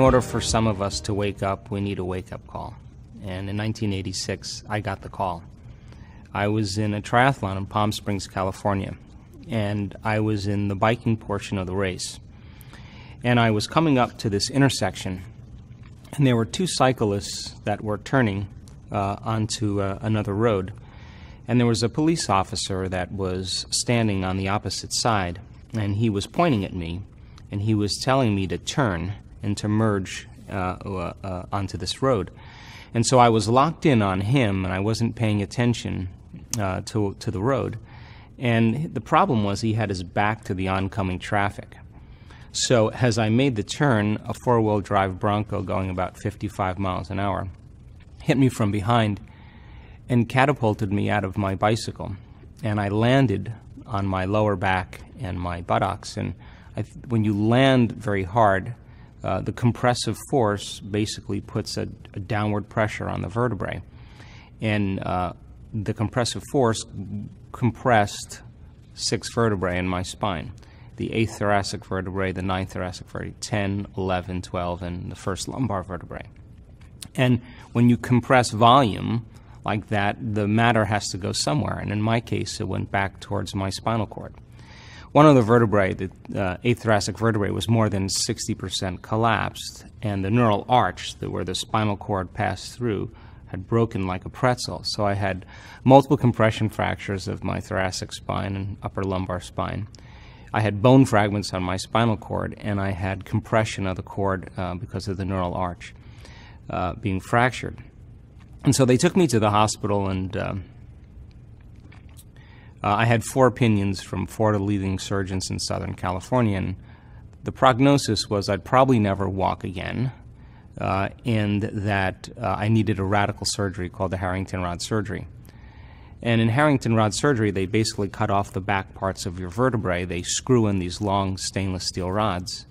order for some of us to wake up, we need a wake-up call. And in 1986, I got the call. I was in a triathlon in Palm Springs, California, and I was in the biking portion of the race. And I was coming up to this intersection, and there were two cyclists that were turning onto another road. And there was a police officer that was standing on the opposite side, and he was pointing at me, and he was telling me to turn and to merge onto this road. And so I was locked in on him, and I wasn't paying attention to the road. And the problem was he had his back to the oncoming traffic. So as I made the turn, a four-wheel drive Bronco going about 55 miles an hour hit me from behind and catapulted me out of my bicycle. And I landed on my lower back and my buttocks. And when you land very hard, the compressive force basically puts a downward pressure on the vertebrae. And the compressive force compressed 6 vertebrae in my spine. The 8th thoracic vertebrae, the 9th thoracic vertebrae, 10, 11, 12, and the first lumbar vertebrae. And when you compress volume like that, the matter has to go somewhere. And in my case, it went back towards my spinal cord. One of the vertebrae, the 8th thoracic vertebrae, was more than 60% collapsed, and the neural arch, where the spinal cord passed through, had broken like a pretzel. So I had multiple compression fractures of my thoracic spine and upper lumbar spine. I had bone fragments on my spinal cord, and I had compression of the cord because of the neural arch being fractured. And so they took me to the hospital, and I had 4 opinions from 4 of the leading surgeons in Southern California, and the prognosis was I'd probably never walk again, and that I needed a radical surgery called the Harrington rod surgery. And in Harrington rod surgery, they basically cut off the back parts of your vertebrae. They screw in these long stainless steel rods.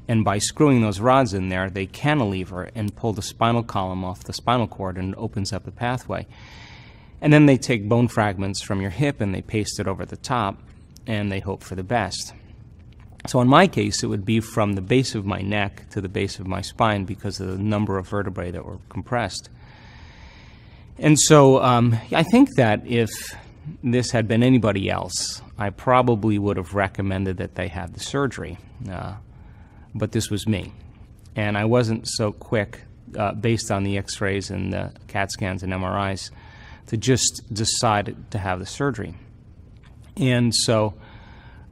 And by screwing those rods in there, they cantilever and pull the spinal column off the spinal cord, and it opens up a pathway. And then they take bone fragments from your hip and they paste it over the top, and they hope for the best. So in my case, it would be from the base of my neck to the base of my spine because of the number of vertebrae that were compressed. And so I think that if this had been anybody else, I probably would have recommended that they have the surgery. But this was me. And I wasn't so quick, based on the x-rays and the CAT scans and MRIs, to just decide to have the surgery. And so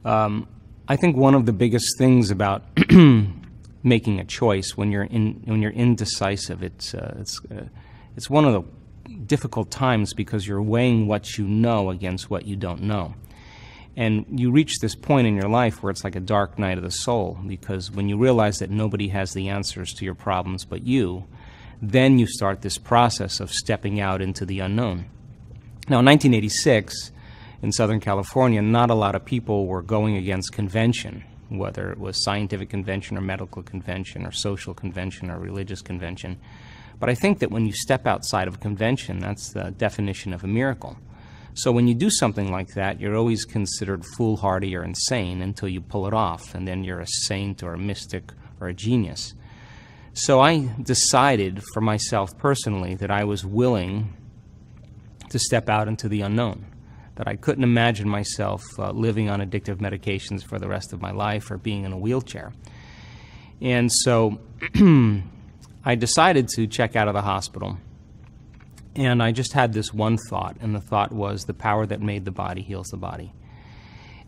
I think one of the biggest things about making a choice when you're indecisive, it's one of the difficult times because you're weighing what you know against what you don't know. And you reach this point in your life where it's like a dark night of the soul, because when you realize that nobody has the answers to your problems but you, then you start this process of stepping out into the unknown. Now, in 1986, in Southern California, not a lot of people were going against convention, whether it was scientific convention or medical convention or social convention or religious convention. But I think that when you step outside of convention, that's the definition of a miracle. So when you do something like that, you're always considered foolhardy or insane until you pull it off, and then you're a saint or a mystic or a genius. So I decided for myself personally that I was willing to step out into the unknown, that I couldn't imagine myself living on addictive medications for the rest of my life or being in a wheelchair. And so I decided to check out of the hospital. And I just had this one thought, and the thought was the power that made the body heals the body.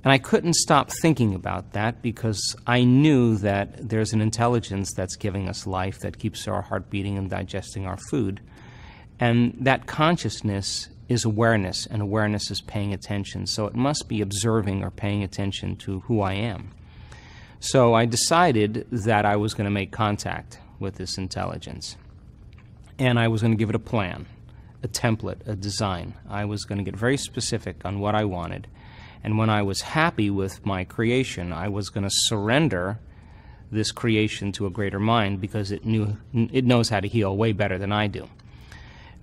And I couldn't stop thinking about that because I knew that there's an intelligence that's giving us life, that keeps our heart beating and digesting our food. And that consciousness is awareness, and awareness is paying attention. So it must be observing or paying attention to who I am. So I decided that I was going to make contact with this intelligence. And I was going to give it a plan, a template, a design. I was going to get very specific on what I wanted. And when I was happy with my creation, I was going to surrender this creation to a greater mind because it knows how to heal way better than I do.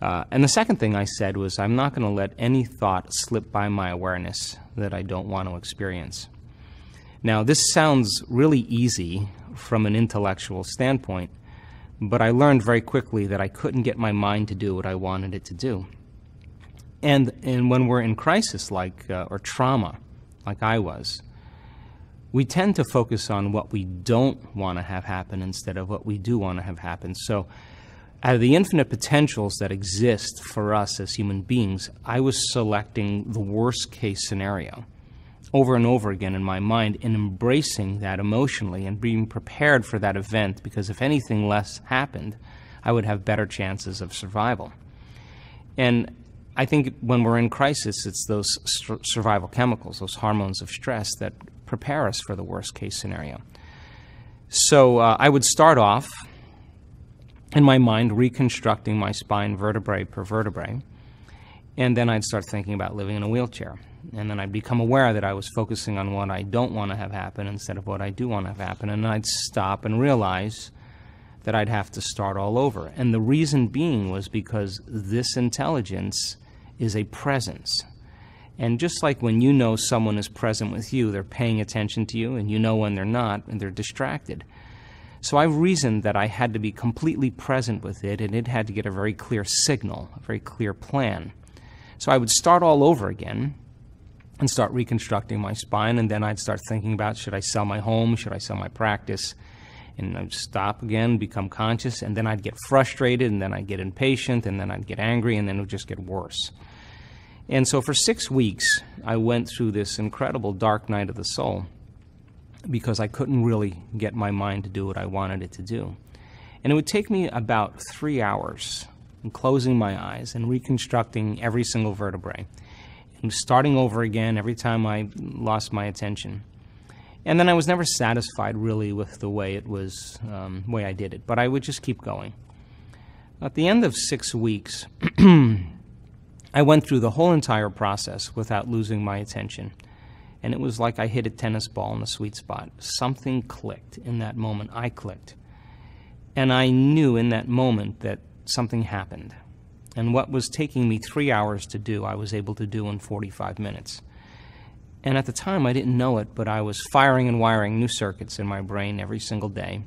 And the second thing I said was I'm not going to let any thought slip by my awareness that I don't want to experience. Now, this sounds really easy from an intellectual standpoint, But I learned very quickly that I couldn't get my mind to do what I wanted it to do. And when we're in crisis, or trauma, like I was, we tend to focus on what we don't want to have happen instead of what we do want to have happen. So out of the infinite potentials that exist for us as human beings, I was selecting the worst case scenario over and over again in my mind and embracing that emotionally and being prepared for that event, because if anything less happened, I would have better chances of survival. And I think when we're in crisis, it's those survival chemicals, those hormones of stress that prepare us for the worst case scenario. So I would start off in my mind reconstructing my spine vertebrae per vertebrae, and then I'd start thinking about living in a wheelchair. And then I'd become aware that I was focusing on what I don't want to have happen instead of what I do want to have happen, and I'd stop and realize that I'd have to start all over. And the reason being was because this intelligence is a presence. And just like when you know someone is present with you, they're paying attention to you, and you know when they're not, and they're distracted. So I reasoned that I had to be completely present with it, and it had to get a very clear signal, a very clear plan. So I would start all over again and start reconstructing my spine, and then I'd start thinking about, should I sell my home, should I sell my practice? And I'd stop again, become conscious, and then I'd get frustrated, and then I'd get impatient, and then I'd get angry, and then it would just get worse. And so for 6 weeks, I went through this incredible dark night of the soul because I couldn't really get my mind to do what I wanted it to do. And it would take me about 3 hours in closing my eyes and reconstructing every single vertebrae and starting over again every time I lost my attention. And then I was never satisfied really with the way it was, way I did it, but I would just keep going. At the end of 6 weeks, I went through the whole entire process without losing my attention. And it was like I hit a tennis ball in the sweet spot. Something clicked in that moment. I clicked. And I knew in that moment that something happened. And what was taking me 3 hours to do, I was able to do in 45 minutes. And at the time, I didn't know it, but I was firing and wiring new circuits in my brain every single day.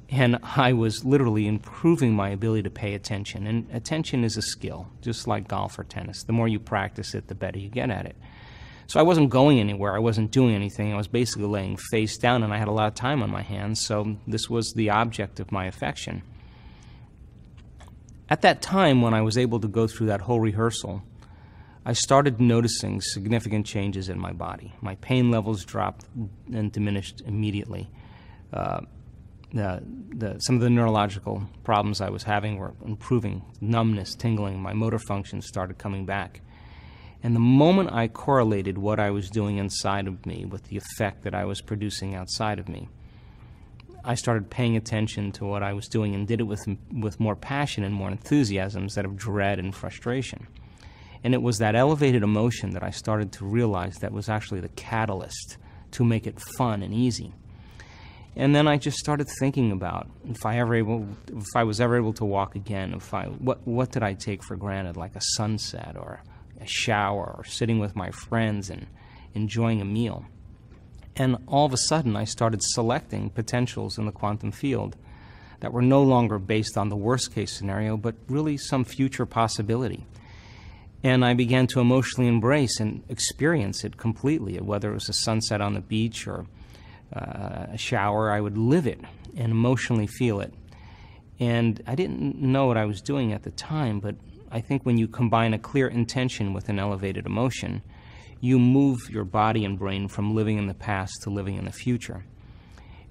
And I was literally improving my ability to pay attention. And attention is a skill, just like golf or tennis. The more you practice it, the better you get at it. So I wasn't going anywhere. I wasn't doing anything. I was basically laying face down, and I had a lot of time on my hands, so this was the object of my affection. At that time, when I was able to go through that whole rehearsal, I started noticing significant changes in my body. My pain levels dropped and diminished immediately. Some of the neurological problems I was having were improving. Numbness, tingling, my motor function started coming back. And the moment I correlated what I was doing inside of me with the effect that I was producing outside of me, I started paying attention to what I was doing and did it with more passion and more enthusiasm instead of dread and frustration. And it was that elevated emotion that I started to realize that was actually the catalyst to make it fun and easy. And then I just started thinking about if I was ever able to walk again, what did I take for granted, like a sunset or a shower or sitting with my friends and enjoying a meal. And all of a sudden I started selecting potentials in the quantum field that were no longer based on the worst case scenario, but really some future possibility. And I began to emotionally embrace and experience it completely, whether it was a sunset on the beach or a shower. I would live it and emotionally feel it. And I didn't know what I was doing at the time, but I think when you combine a clear intention with an elevated emotion, you move your body and brain from living in the past to living in the future.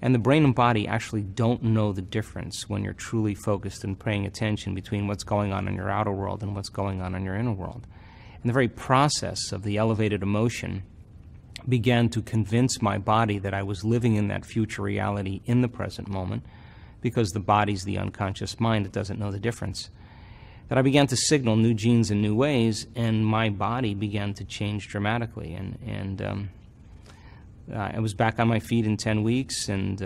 And the brain and body actually don't know the difference when you're truly focused and paying attention between what's going on in your outer world and what's going on in your inner world. And the very process of the elevated emotion began to convince my body that I was living in that future reality in the present moment, because the body's the unconscious mind, it doesn't know the difference. That I began to signal new genes in new ways, and my body began to change dramatically. And I was back on my feet in 10 weeks, and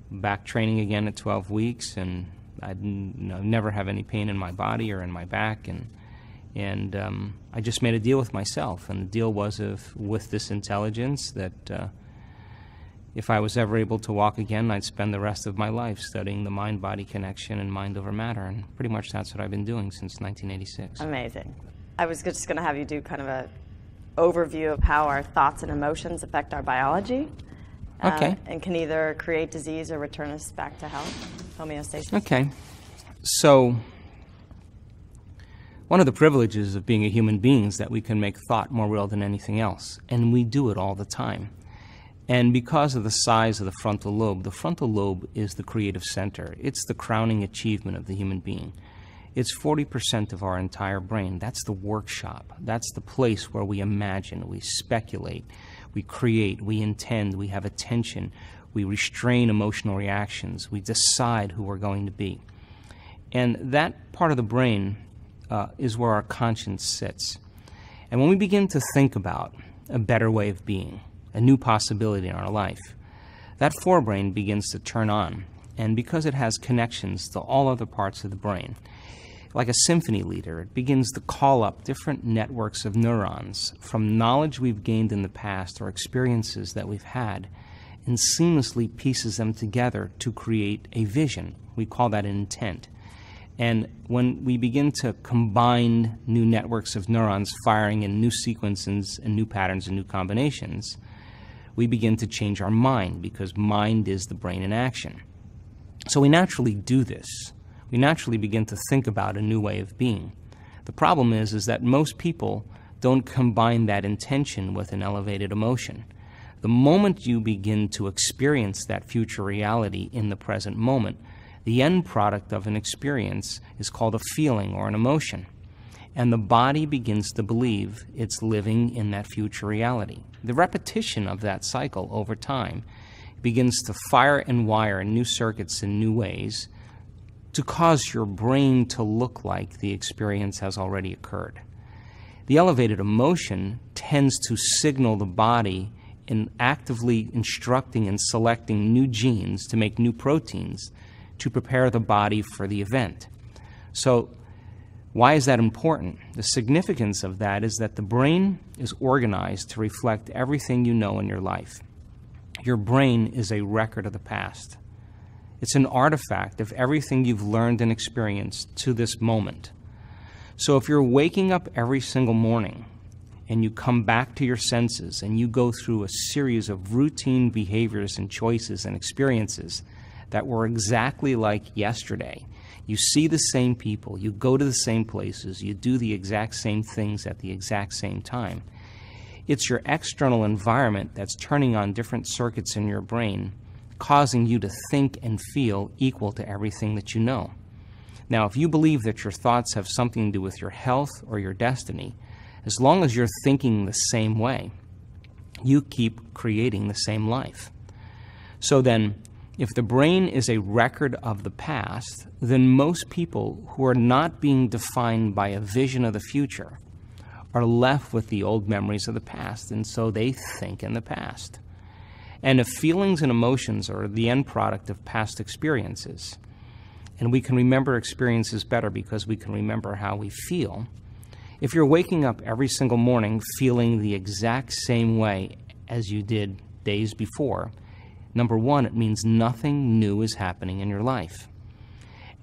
back training again at 12 weeks, and I'd never have any pain in my body or in my back, and I just made a deal with myself, and the deal was with this intelligence that if I was ever able to walk again, I'd spend the rest of my life studying the mind-body connection and mind over matter, and pretty much that's what I've been doing since 1986. Amazing. I was just going to have you do kind of a overview of how our thoughts and emotions affect our biology. Okay. And can either create disease or return us back to health, homeostasis. Okay. So, one of the privileges of being a human being is that we can make thought more real than anything else, and we do it all the time. And because of the size of the frontal lobe is the creative center. It's the crowning achievement of the human being. It's 40% of our entire brain. That's the workshop. That's the place where we imagine, we speculate, we create, we intend, we have attention, we restrain emotional reactions, we decide who we're going to be. And that part of the brain is where our conscience sits. And when we begin to think about a better way of being, a new possibility in our life, that forebrain begins to turn on. And because it has connections to all other parts of the brain, like a symphony leader, it begins to call up different networks of neurons from knowledge we've gained in the past or experiences that we've had, and seamlessly pieces them together to create a vision. We call that an intent. And when we begin to combine new networks of neurons firing in new sequences and new patterns and new combinations, we begin to change our mind, because mind is the brain in action. So we naturally do this. We naturally begin to think about a new way of being. The problem is that most people don't combine that intention with an elevated emotion. The moment you begin to experience that future reality in the present moment, the end product of an experience is called a feeling or an emotion. And the body begins to believe it's living in that future reality. The repetition of that cycle over time begins to fire and wire new circuits in new ways to cause your brain to look like the experience has already occurred. The elevated emotion tends to signal the body in actively instructing and selecting new genes to make new proteins to prepare the body for the event. So, why is that important? The significance of that is that the brain is organized to reflect everything you know in your life. Your brain is a record of the past. It's an artifact of everything you've learned and experienced to this moment. So if you're waking up every single morning and you come back to your senses and you go through a series of routine behaviors and choices and experiences that were exactly like yesterday, you see the same people, you go to the same places, you do the exact same things at the exact same time. It's your external environment that's turning on different circuits in your brain, causing you to think and feel equal to everything that you know. Now, if you believe that your thoughts have something to do with your health or your destiny, as long as you're thinking the same way, you keep creating the same life. So then, if the brain is a record of the past, then most people who are not being defined by a vision of the future are left with the old memories of the past, and so they think in the past. And if feelings and emotions are the end product of past experiences, and we can remember experiences better because we can remember how we feel, if you're waking up every single morning feeling the exact same way as you did days before, number one, it means nothing new is happening in your life.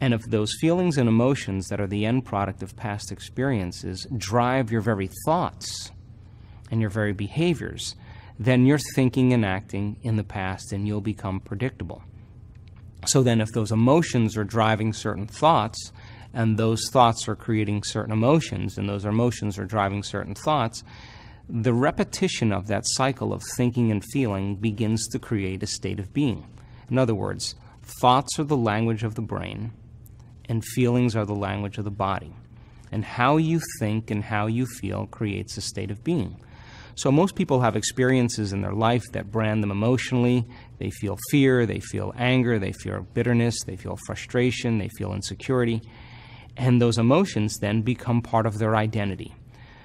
And if those feelings and emotions that are the end product of past experiences drive your very thoughts and your very behaviors, then you're thinking and acting in the past and you'll become predictable. So then if those emotions are driving certain thoughts, and those thoughts are creating certain emotions, and those emotions are driving certain thoughts, the repetition of that cycle of thinking and feeling begins to create a state of being. In other words, thoughts are the language of the brain, and feelings are the language of the body. And how you think and how you feel creates a state of being. So most people have experiences in their life that brand them emotionally. They feel fear, they feel anger, they feel bitterness, they feel frustration, they feel insecurity. And those emotions then become part of their identity.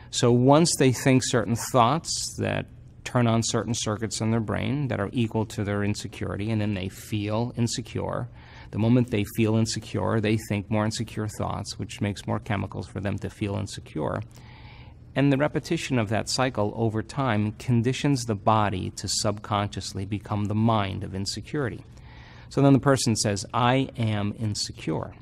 So once they think certain thoughts that turn on certain circuits in their brain that are equal to their insecurity, and then they feel insecure. The moment they feel insecure, they think more insecure thoughts, which makes more chemicals for them to feel insecure. And the repetition of that cycle over time conditions the body to subconsciously become the mind of insecurity. So then the person says, I am insecure.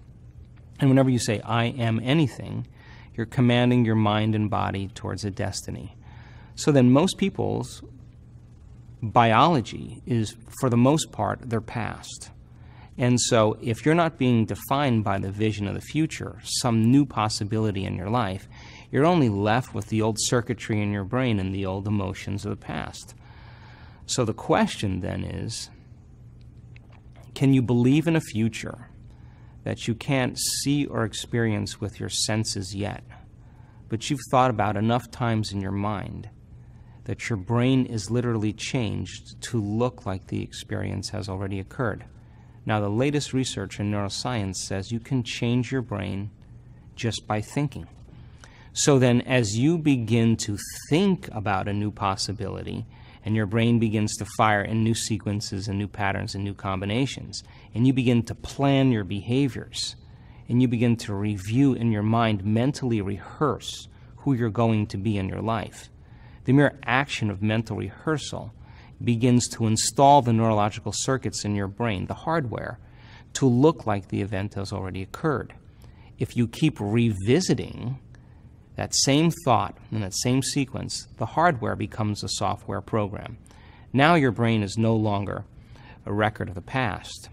And whenever you say, I am anything, you're commanding your mind and body towards a destiny. So then most people's biology is, for the most part, their past. And so if you're not being defined by the vision of the future, some new possibility in your life, you're only left with the old circuitry in your brain and the old emotions of the past. So the question then is, can you believe in a future that you can't see or experience with your senses yet, but you've thought about enough times in your mind that your brain is literally changed to look like the experience has already occurred? Now, the latest research in neuroscience says you can change your brain just by thinking. So then, as you begin to think about a new possibility, and your brain begins to fire in new sequences and new patterns and new combinations, and you begin to plan your behaviors, and you begin to review in your mind, mentally rehearse who you're going to be in your life, the mere action of mental rehearsal begins to install the neurological circuits in your brain, the hardware, to look like the event has already occurred. If you keep revisiting that same thought and that same sequence, the hardware becomes a software program. Now your brain is no longer a record of the past.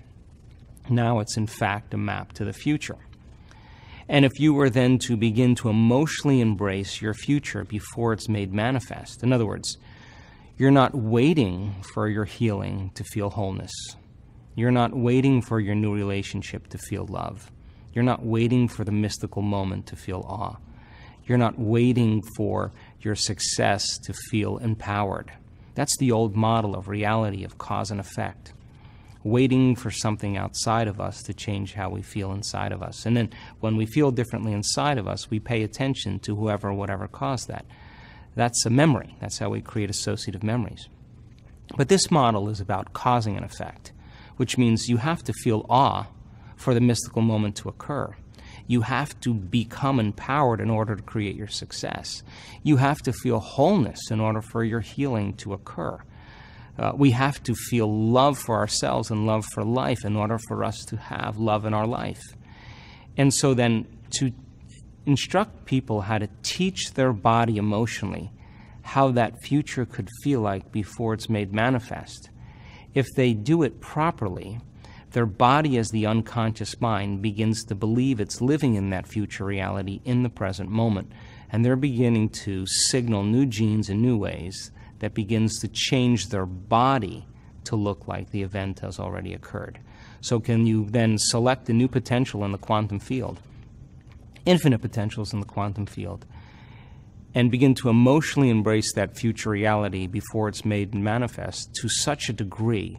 Now it's in fact a map to the future. And if you were then to begin to emotionally embrace your future before it's made manifest, in other words, you're not waiting for your healing to feel wholeness. You're not waiting for your new relationship to feel love. You're not waiting for the mystical moment to feel awe. You're not waiting for your success to feel empowered. That's the old model of reality, of cause and effect. Waiting for something outside of us to change how we feel inside of us. And then when we feel differently inside of us, we pay attention to whoever or whatever caused that. That's a memory. That's how we create associative memories. But this model is about causing an effect, which means you have to feel awe for the mystical moment to occur. You have to become empowered in order to create your success. You have to feel wholeness in order for your healing to occur. We have to feel love for ourselves and love for life in order for us to have love in our life. And so then to instruct people how to teach their body emotionally how that future could feel like before it's made manifest, if they do it properly, their body as the unconscious mind begins to believe it's living in that future reality in the present moment, and they're beginning to signal new genes in new ways that begins to change their body to look like the event has already occurred. So can you then select a new potential in the quantum field, infinite potentials in the quantum field, and begin to emotionally embrace that future reality before it's made manifest to such a degree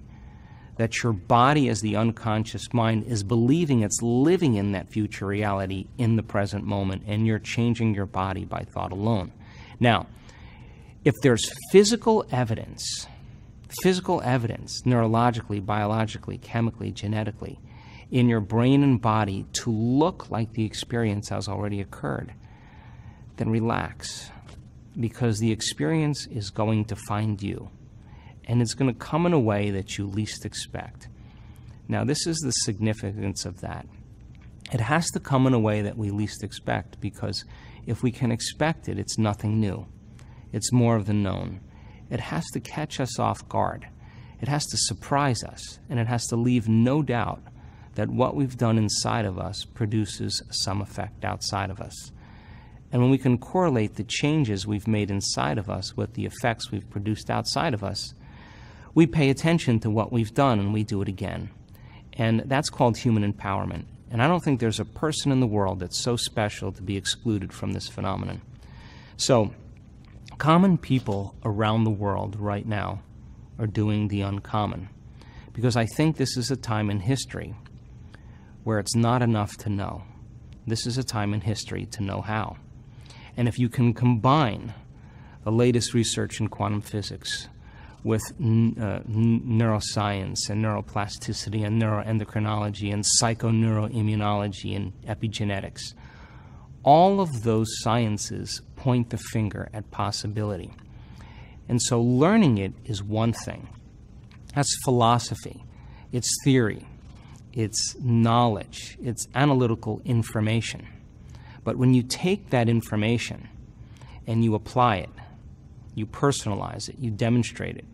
that your body as the unconscious mind is believing it's living in that future reality in the present moment, and you're changing your body by thought alone. Now, if there's physical evidence, neurologically, biologically, chemically, genetically, in your brain and body to look like the experience has already occurred, then relax, because the experience is going to find you, and it's going to come in a way that you least expect. Now, this is the significance of that. It has to come in a way that we least expect, because if we can expect it, it's nothing new. It's more of the known. It has to catch us off guard. It has to surprise us, and it has to leave no doubt that what we've done inside of us produces some effect outside of us. And when we can correlate the changes we've made inside of us with the effects we've produced outside of us, we pay attention to what we've done and we do it again. And that's called human empowerment. And I don't think there's a person in the world that's so special to be excluded from this phenomenon. So, common people around the world right now are doing the uncommon, because I think this is a time in history where it's not enough to know. This is a time in history to know how. And if you can combine the latest research in quantum physics with neuroscience and neuroplasticity and neuroendocrinology and psychoneuroimmunology and epigenetics, all of those sciences point the finger at possibility. And so learning it is one thing. That's philosophy. It's theory. It's knowledge. It's analytical information. But when you take that information and you apply it, you personalize it, you demonstrate it,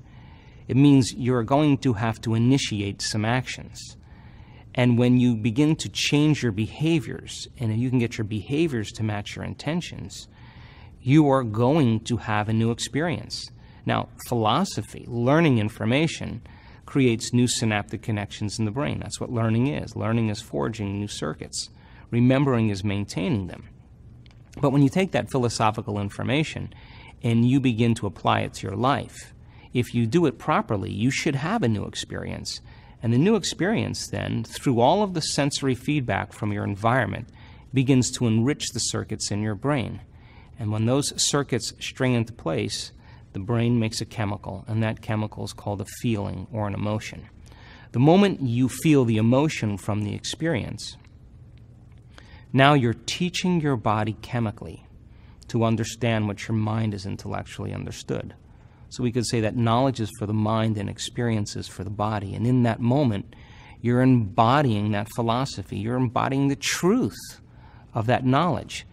it means you're going to have to initiate some actions. And when you begin to change your behaviors, and you can get your behaviors to match your intentions, you are going to have a new experience. Now, philosophy, learning information, creates new synaptic connections in the brain. That's what learning is. Learning is forging new circuits. Remembering is maintaining them. But when you take that philosophical information and you begin to apply it to your life, if you do it properly, you should have a new experience. And the new experience then, through all of the sensory feedback from your environment, begins to enrich the circuits in your brain. And when those circuits string into place, the brain makes a chemical, and that chemical is called a feeling or an emotion. The moment you feel the emotion from the experience, now you're teaching your body chemically to understand what your mind has intellectually understood. So we could say that knowledge is for the mind and experience is for the body. And in that moment, you're embodying that philosophy. You're embodying the truth of that knowledge.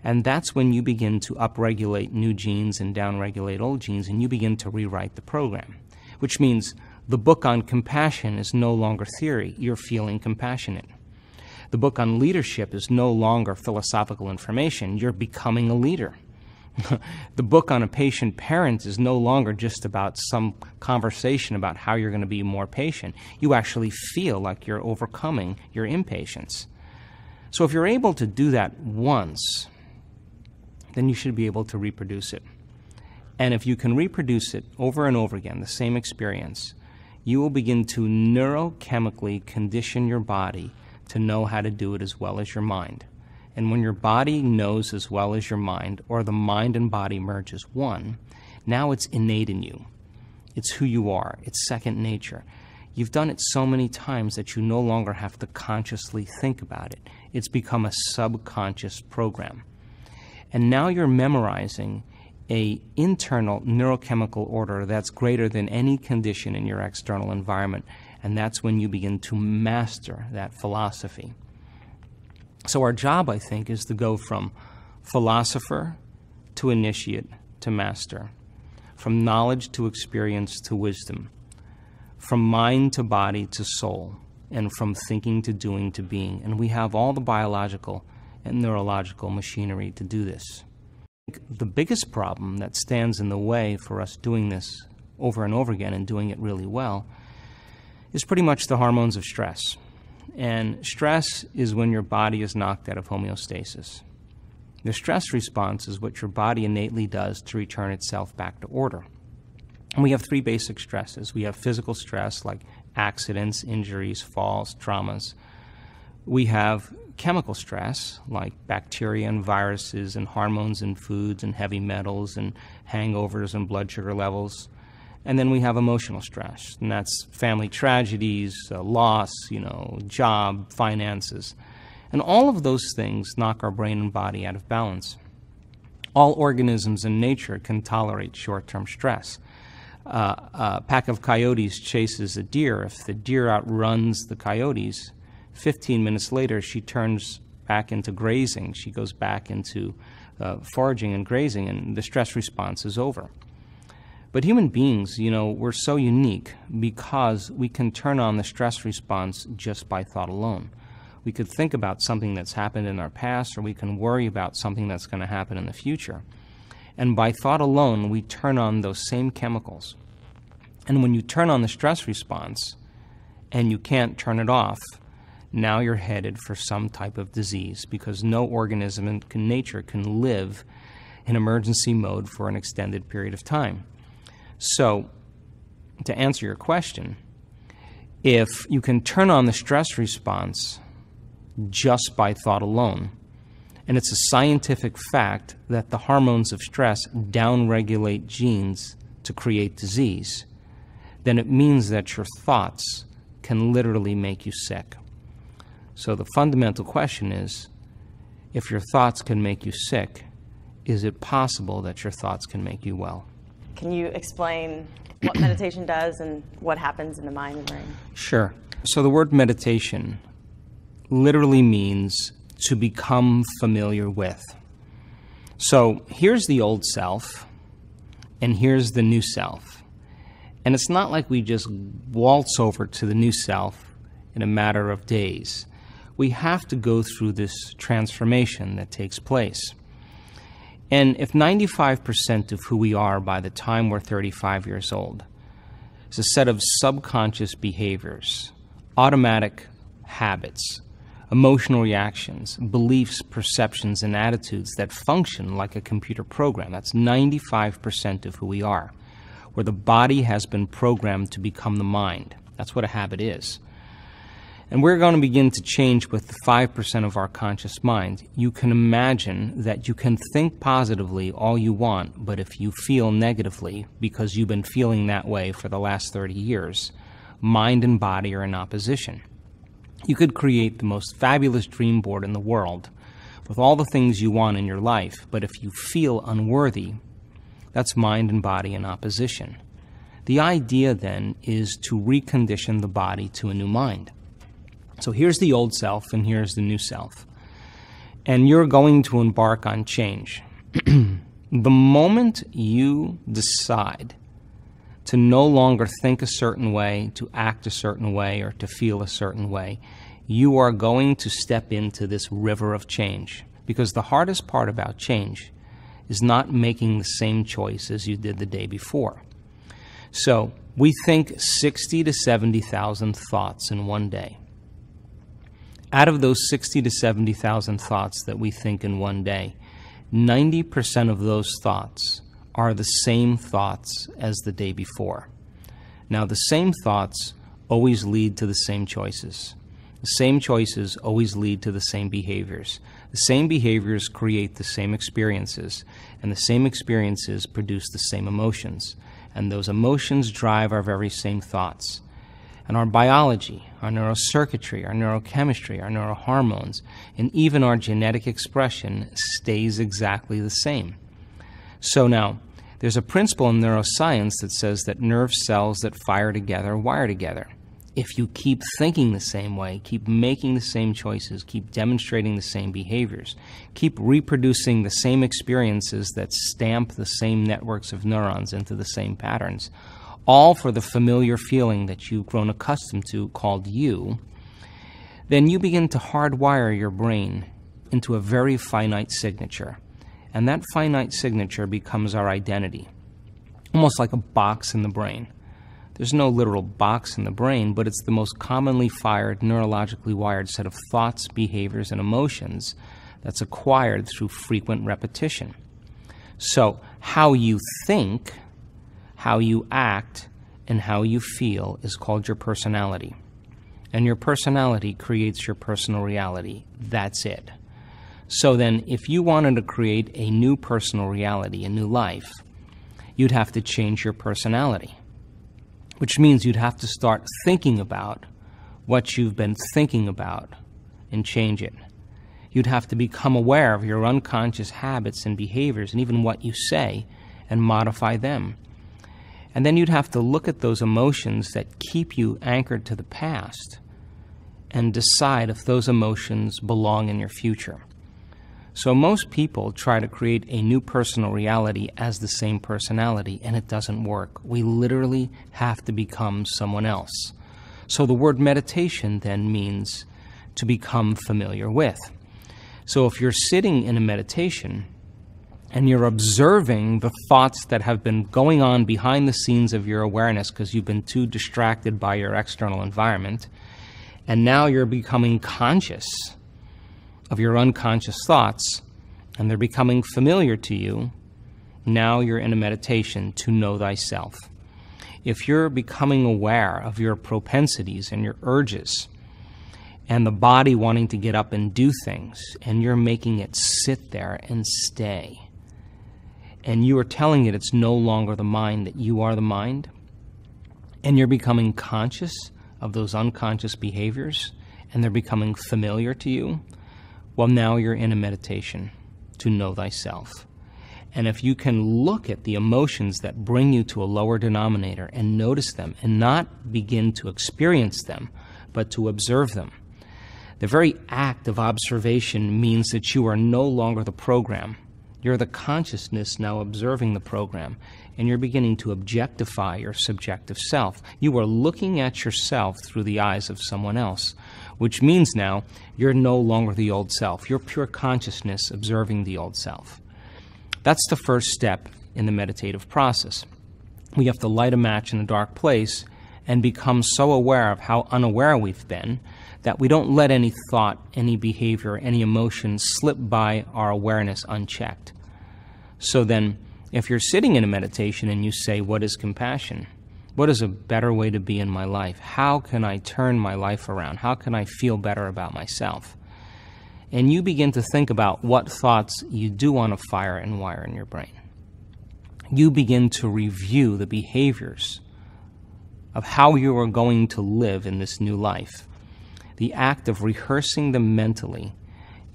And that's when you begin to upregulate new genes and downregulate old genes, and you begin to rewrite the program. Which means the book on compassion is no longer theory. You're feeling compassionate. The book on leadership is no longer philosophical information. You're becoming a leader. The book on a patient parent is no longer just about some conversation about how you're going to be more patient. You actually feel like you're overcoming your impatience. So if you're able to do that once, then you should be able to reproduce it. And if you can reproduce it over and over again, the same experience, you will begin to neurochemically condition your body to know how to do it as well as your mind. And when your body knows as well as your mind, or the mind and body merge as one, now it's innate in you. It's who you are. It's second nature. You've done it so many times that you no longer have to consciously think about it. It's become a subconscious program. And now you're memorizing an internal neurochemical order that's greater than any condition in your external environment. And that's when you begin to master that philosophy. So our job, I think, is to go from philosopher to initiate to master, from knowledge to experience to wisdom, from mind to body to soul, and from thinking to doing to being. And we have all the biological and neurological machinery to do this. The biggest problem that stands in the way for us doing this over and over again and doing it really well is pretty much the hormones of stress. And stress is when your body is knocked out of homeostasis. The stress response is what your body innately does to return itself back to order. And we have three basic stresses. We have physical stress like accidents, injuries, falls, traumas. We have chemical stress like bacteria and viruses and hormones and foods and heavy metals and hangovers and blood sugar levels. And then we have emotional stress, and that's family tragedies, loss, job, finances. And all of those things knock our brain and body out of balance. All organisms in nature can tolerate short-term stress. A pack of coyotes chases a deer. If the deer outruns the coyotes, 15 minutes later she turns back into grazing. She goes back into foraging and grazing, and the stress response is over. But human beings, we're so unique because we can turn on the stress response just by thought alone. We could think about something that's happened in our past, or we can worry about something that's going to happen in the future. And by thought alone, we turn on those same chemicals. And when you turn on the stress response and you can't turn it off, now you're headed for some type of disease, because no organism in nature can live in emergency mode for an extended period of time. So, to answer your question, if you can turn on the stress response just by thought alone, and it's a scientific fact that the hormones of stress downregulate genes to create disease, then it means that your thoughts can literally make you sick. So the fundamental question is, if your thoughts can make you sick, is it possible that your thoughts can make you well? Can you explain what meditation does and what happens in the mind and brain? Sure. So the word meditation literally means to become familiar with. So here's the old self, and here's the new self. And it's not like we just waltz over to the new self in a matter of days. We have to go through this transformation that takes place. And if 95% of who we are by the time we're 35 years old is a set of subconscious behaviors, automatic habits, emotional reactions, beliefs, perceptions, and attitudes that function like a computer program, that's 95% of who we are, where the body has been programmed to become the mind. That's what a habit is. And we're going to begin to change with the 5% of our conscious mind. You can imagine that you can think positively all you want, but if you feel negatively, because you've been feeling that way for the last 30 years, mind and body are in opposition. You could create the most fabulous dream board in the world with all the things you want in your life, but if you feel unworthy, that's mind and body in opposition. The idea then is to recondition the body to a new mind. So here's the old self and here's the new self. And you're going to embark on change. The moment you decide to no longer think a certain way, to act a certain way, or to feel a certain way, you are going to step into this river of change. Because the hardest part about change is not making the same choice as you did the day before. So we think 60 to 70,000 thoughts in one day. Out of those 60 to 70,000 thoughts that we think in one day, 90% of those thoughts are the same thoughts as the day before. Now, the same thoughts always lead to the same choices. The same choices always lead to the same behaviors. The same behaviors create the same experiences, and the same experiences produce the same emotions. And those emotions drive our very same thoughts. And our biology, our neurocircuitry, our neurochemistry, our neurohormones, and even our genetic expression stays exactly the same. So now, there's a principle in neuroscience that says that nerve cells that fire together wire together. If you keep thinking the same way, keep making the same choices, keep demonstrating the same behaviors, keep reproducing the same experiences that stamp the same networks of neurons into the same patterns, all for the familiar feeling that you've grown accustomed to called you, then you begin to hardwire your brain into a very finite signature. And that finite signature becomes our identity, almost like a box in the brain. There's no literal box in the brain, but it's the most commonly fired, neurologically wired set of thoughts, behaviors, and emotions that's acquired through frequent repetition. So how you think, how you act, and how you feel is called your personality. And your personality creates your personal reality. That's it. So then, if you wanted to create a new personal reality, a new life, you'd have to change your personality, which means you'd have to start thinking about what you've been thinking about and change it. You'd have to become aware of your unconscious habits and behaviors and even what you say and modify them. And then you'd have to look at those emotions that keep you anchored to the past and decide if those emotions belong in your future. So most people try to create a new personal reality as the same personality, and it doesn't work. We literally have to become someone else. So the word meditation then means to become familiar with. So if you're sitting in a meditation and you're observing the thoughts that have been going on behind the scenes of your awareness because you've been too distracted by your external environment, and now you're becoming conscious of your unconscious thoughts, and they're becoming familiar to you, now you're in a meditation to know thyself. If you're becoming aware of your propensities and your urges, and the body wanting to get up and do things, and you're making it sit there and stay, and you are telling it it's no longer the mind, that you are the mind, and you're becoming conscious of those unconscious behaviors, and they're becoming familiar to you, well, now you're in a meditation to know thyself. And if you can look at the emotions that bring you to a lower denominator and notice them and not begin to experience them, but to observe them, the very act of observation means that you are no longer the program. You're the consciousness now observing the program, and you're beginning to objectify your subjective self. You are looking at yourself through the eyes of someone else, which means now you're no longer the old self. You're pure consciousness observing the old self. That's the first step in the meditative process. We have to light a match in a dark place and become so aware of how unaware we've been that we don't let any thought, any behavior, any emotion slip by our awareness unchecked. So then, if you're sitting in a meditation and you say, what is compassion? What is a better way to be in my life? How can I turn my life around? How can I feel better about myself? And you begin to think about what thoughts you do want to fire and wire in your brain. You begin to review the behaviors of how you are going to live in this new life. The act of rehearsing them mentally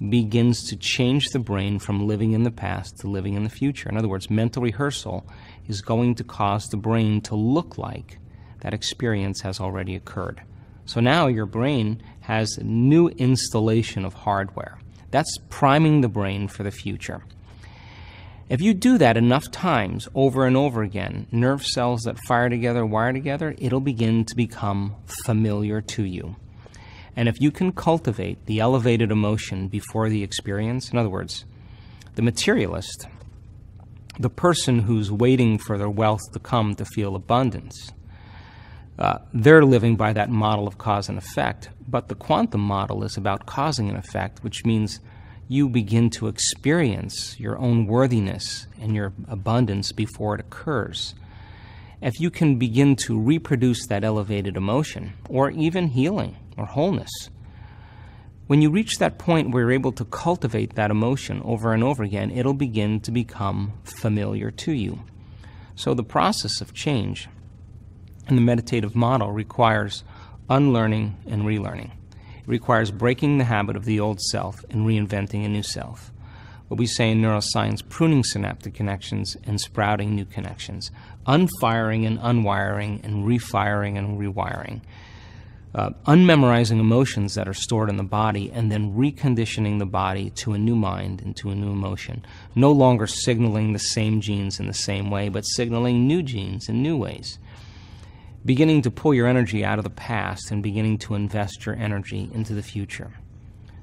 begins to change the brain from living in the past to living in the future. In other words, mental rehearsal is going to cause the brain to look like that experience has already occurred. So now your brain has a new installation of hardware. That's priming the brain for the future. If you do that enough times, over and over again, nerve cells that fire together, wire together, it'll begin to become familiar to you. And if you can cultivate the elevated emotion before the experience, in other words, the materialist, the person who's waiting for their wealth to come to feel abundance, they're living by that model of cause and effect. But the quantum model is about causing an effect, which means you begin to experience your own worthiness and your abundance before it occurs. If you can begin to reproduce that elevated emotion, or even healing or wholeness, when you reach that point where you're able to cultivate that emotion over and over again, it'll begin to become familiar to you. So the process of change in the meditative model requires unlearning and relearning. It requires breaking the habit of the old self and reinventing a new self. What we say in neuroscience, pruning synaptic connections and sprouting new connections, unfiring and unwiring and refiring and rewiring, unmemorizing emotions that are stored in the body and then reconditioning the body to a new mind and to a new emotion, no longer signaling the same genes in the same way, but signaling new genes in new ways. Beginning to pull your energy out of the past and beginning to invest your energy into the future.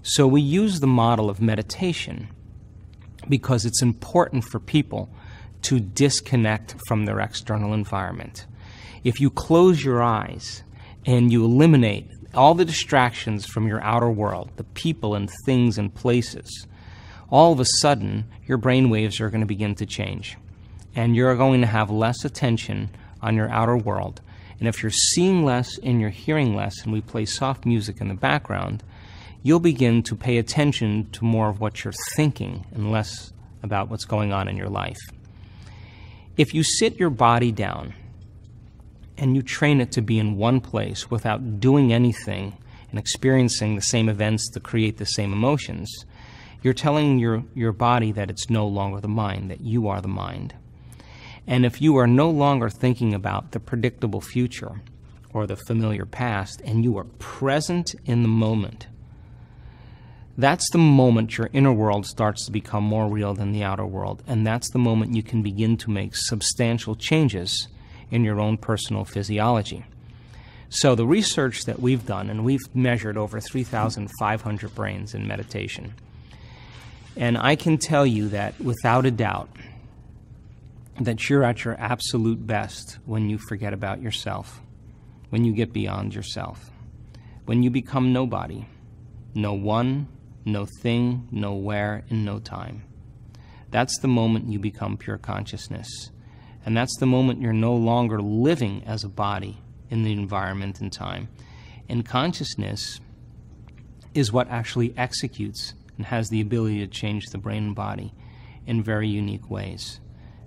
So we use the model of meditation because it's important for people to disconnect from their external environment. If you close your eyes and you eliminate all the distractions from your outer world, the people and things and places, all of a sudden your brain waves are going to begin to change. And you're going to have less attention on your outer world. And if you're seeing less and you're hearing less, and we play soft music in the background, you'll begin to pay attention to more of what you're thinking and less about what's going on in your life. If you sit your body down and you train it to be in one place without doing anything and experiencing the same events to create the same emotions, you're telling your body that it's no longer the mind, that you are the mind. And if you are no longer thinking about the predictable future or the familiar past, and you are present in the moment, that's the moment your inner world starts to become more real than the outer world. And that's the moment you can begin to make substantial changes in your own personal physiology. So the research that we've done, and we've measured over 3,500 brains in meditation, and I can tell you that without a doubt, that you're at your absolute best when you forget about yourself, when you get beyond yourself, when you become nobody, no one, no thing, no where, and no time. That's the moment you become pure consciousness. And that's the moment you're no longer living as a body in the environment and time. And consciousness is what actually executes and has the ability to change the brain and body in very unique ways.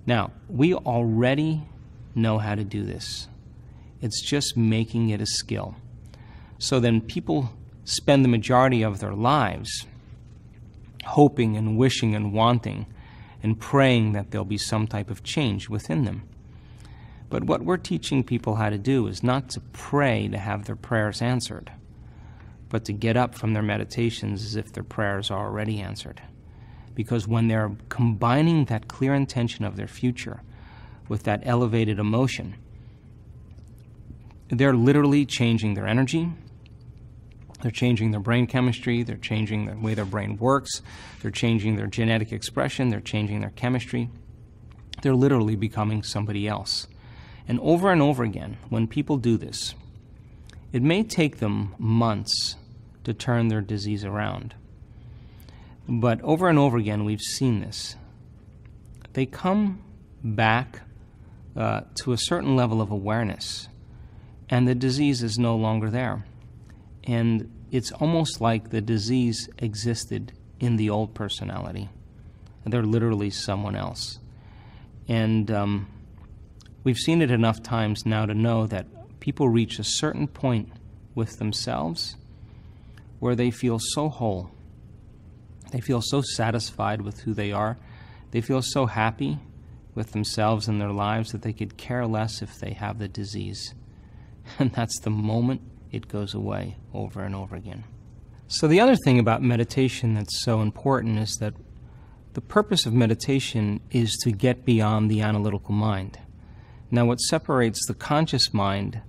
Now, we already know how to do this. It's just making it a skill. So then people spend the majority of their lives hoping and wishing and wanting and praying that there'll be some type of change within them. But what we're teaching people how to do is not to pray to have their prayers answered, but to get up from their meditations as if their prayers are already answered. Because when they're combining that clear intention of their future with that elevated emotion, they're literally changing their energy, they're changing their brain chemistry, they're changing the way their brain works, they're changing their genetic expression, they're changing their chemistry. They're literally becoming somebody else. And over again, when people do this, it may take them months to turn their disease around. But over and over again, we've seen this. They come back to a certain level of awareness, and the disease is no longer there. And it's almost like the disease existed in the old personality. They're literally someone else. And we've seen it enough times now to know that people reach a certain point with themselves where they feel so whole. They feel so satisfied with who they are. They feel so happy with themselves and their lives that they could care less if they have the disease. And that's the moment it goes away over and over again. So the other thing about meditation that's so important is that the purpose of meditation is to get beyond the analytical mind. Now, what separates the conscious mind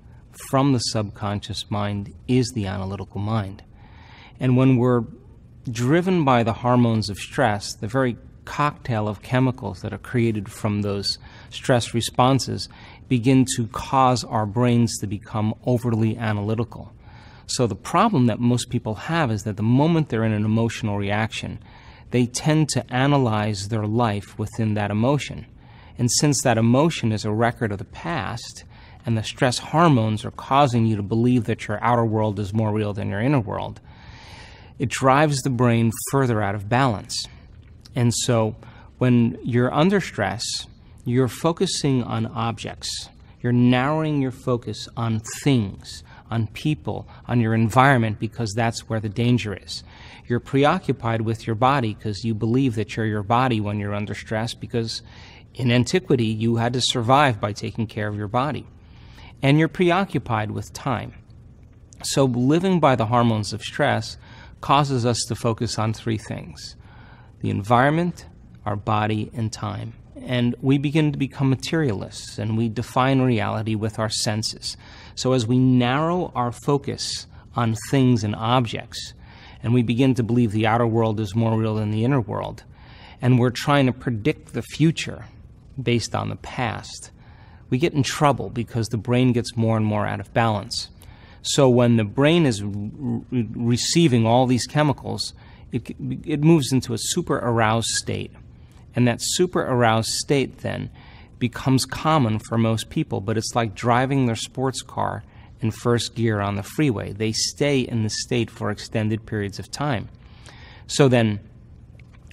from the subconscious mind is the analytical mind. And when we're driven by the hormones of stress, the very cocktail of chemicals that are created from those stress responses begin to cause our brains to become overly analytical. So the problem that most people have is that the moment they're in an emotional reaction, they tend to analyze their life within that emotion. And since that emotion is a record of the past, and the stress hormones are causing you to believe that your outer world is more real than your inner world, it drives the brain further out of balance. And so when you're under stress, you're focusing on objects. You're narrowing your focus on things, on people, on your environment, because that's where the danger is. You're preoccupied with your body because you believe that you're your body when you're under stress, because in antiquity you had to survive by taking care of your body. And you're preoccupied with time. So living by the hormones of stress causes us to focus on three things: the environment, our body, and time. And we begin to become materialists, and we define reality with our senses. So as we narrow our focus on things and objects, and we begin to believe the outer world is more real than the inner world, and we're trying to predict the future based on the past, we get in trouble because the brain gets more and more out of balance. So when the brain is receiving all these chemicals, it moves into a super aroused state. And that super aroused state then becomes common for most people, but it's like driving their sports car in first gear on the freeway. They stay in the state for extended periods of time. So then,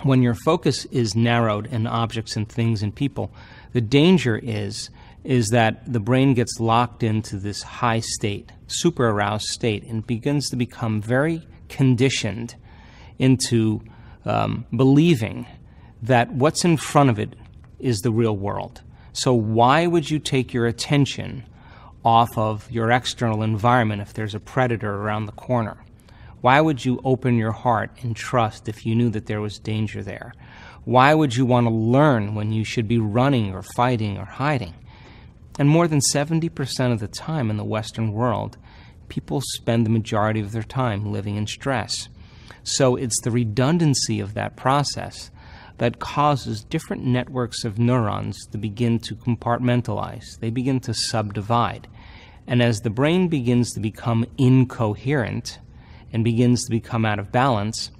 when your focus is narrowed in objects and things and people, the danger is that the brain gets locked into this high state, super aroused state, and begins to become very conditioned into believing that what's in front of it is the real world. So why would you take your attention off of your external environment if there's a predator around the corner? Why would you open your heart and trust if you knew that there was danger there? Why would you want to learn when you should be running or fighting or hiding? And more than 70% of the time in the Western world, people spend the majority of their time living in stress. So it's the redundancy of that process that causes different networks of neurons to begin to compartmentalize. They begin to subdivide. And as the brain begins to become incoherent and begins to become out of balance,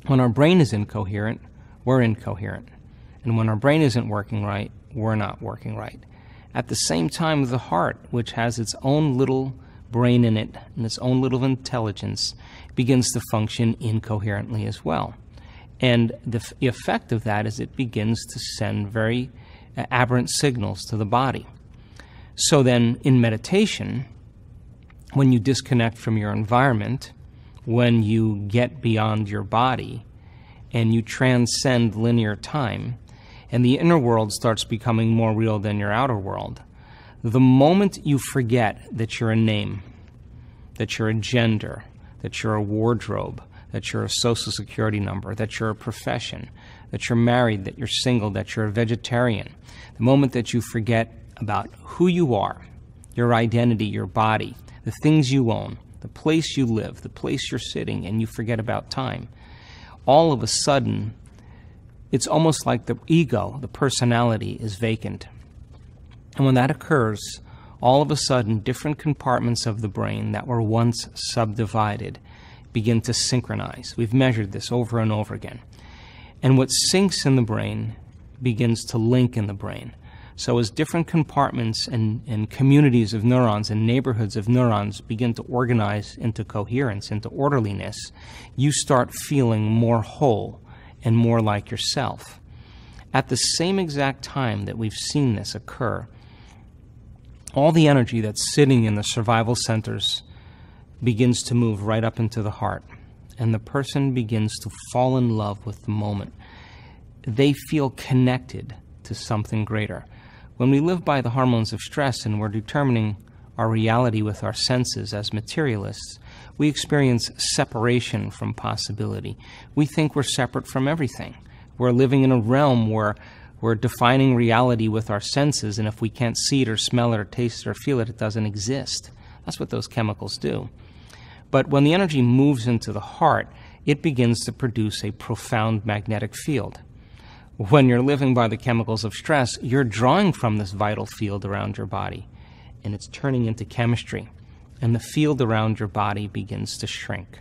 when our brain is incoherent, we're incoherent. And when our brain isn't working right, we're not working right. At the same time, the heart, which has its own little brain in it and its own little intelligence, begins to function incoherently as well. And the effect of that is it begins to send very aberrant signals to the body. So then in meditation, when you disconnect from your environment, when you get beyond your body and you transcend linear time, and the inner world starts becoming more real than your outer world. The moment you forget that you're a name, that you're a gender, that you're a wardrobe, that you're a social security number, that you're a profession, that you're married, that you're single, that you're a vegetarian, the moment that you forget about who you are, your identity, your body, the things you own, the place you live, the place you're sitting, and you forget about time, all of a sudden, it's almost like the ego, the personality, is vacant. And when that occurs, all of a sudden, different compartments of the brain that were once subdivided begin to synchronize. We've measured this over and over again. And what syncs in the brain begins to link in the brain. So as different compartments and communities of neurons and neighborhoods of neurons begin to organize into coherence, into orderliness, you start feeling more whole and more like yourself. At the same exact time that we've seen this occur, all the energy that's sitting in the survival centers begins to move right up into the heart, and the person begins to fall in love with the moment. They feel connected to something greater. When we live by the hormones of stress and we're determining our reality with our senses as materialists, we experience separation from possibility. We think we're separate from everything. We're living in a realm where we're defining reality with our senses, and if we can't see it or smell it or taste it or feel it, it doesn't exist. That's what those chemicals do. But when the energy moves into the heart, it begins to produce a profound magnetic field. When you're living by the chemicals of stress, you're drawing from this vital field around your body, and it's turning into chemistry, and the field around your body begins to shrink.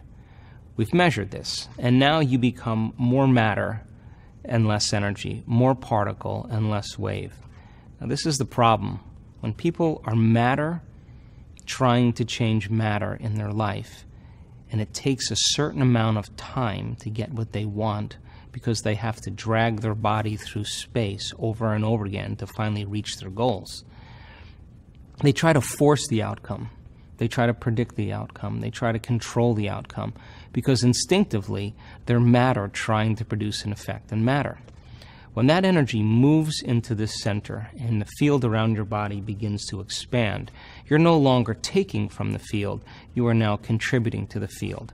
We've measured this, and now you become more matter and less energy, more particle and less wave. Now, this is the problem. When people are matter, trying to change matter in their life, and it takes a certain amount of time to get what they want because they have to drag their body through space over and over again to finally reach their goals. They try to force the outcome. They try to predict the outcome. They try to control the outcome because instinctively they're matter trying to produce an effect in matter. When that energy moves into this center and the field around your body begins to expand, you're no longer taking from the field, you are now contributing to the field.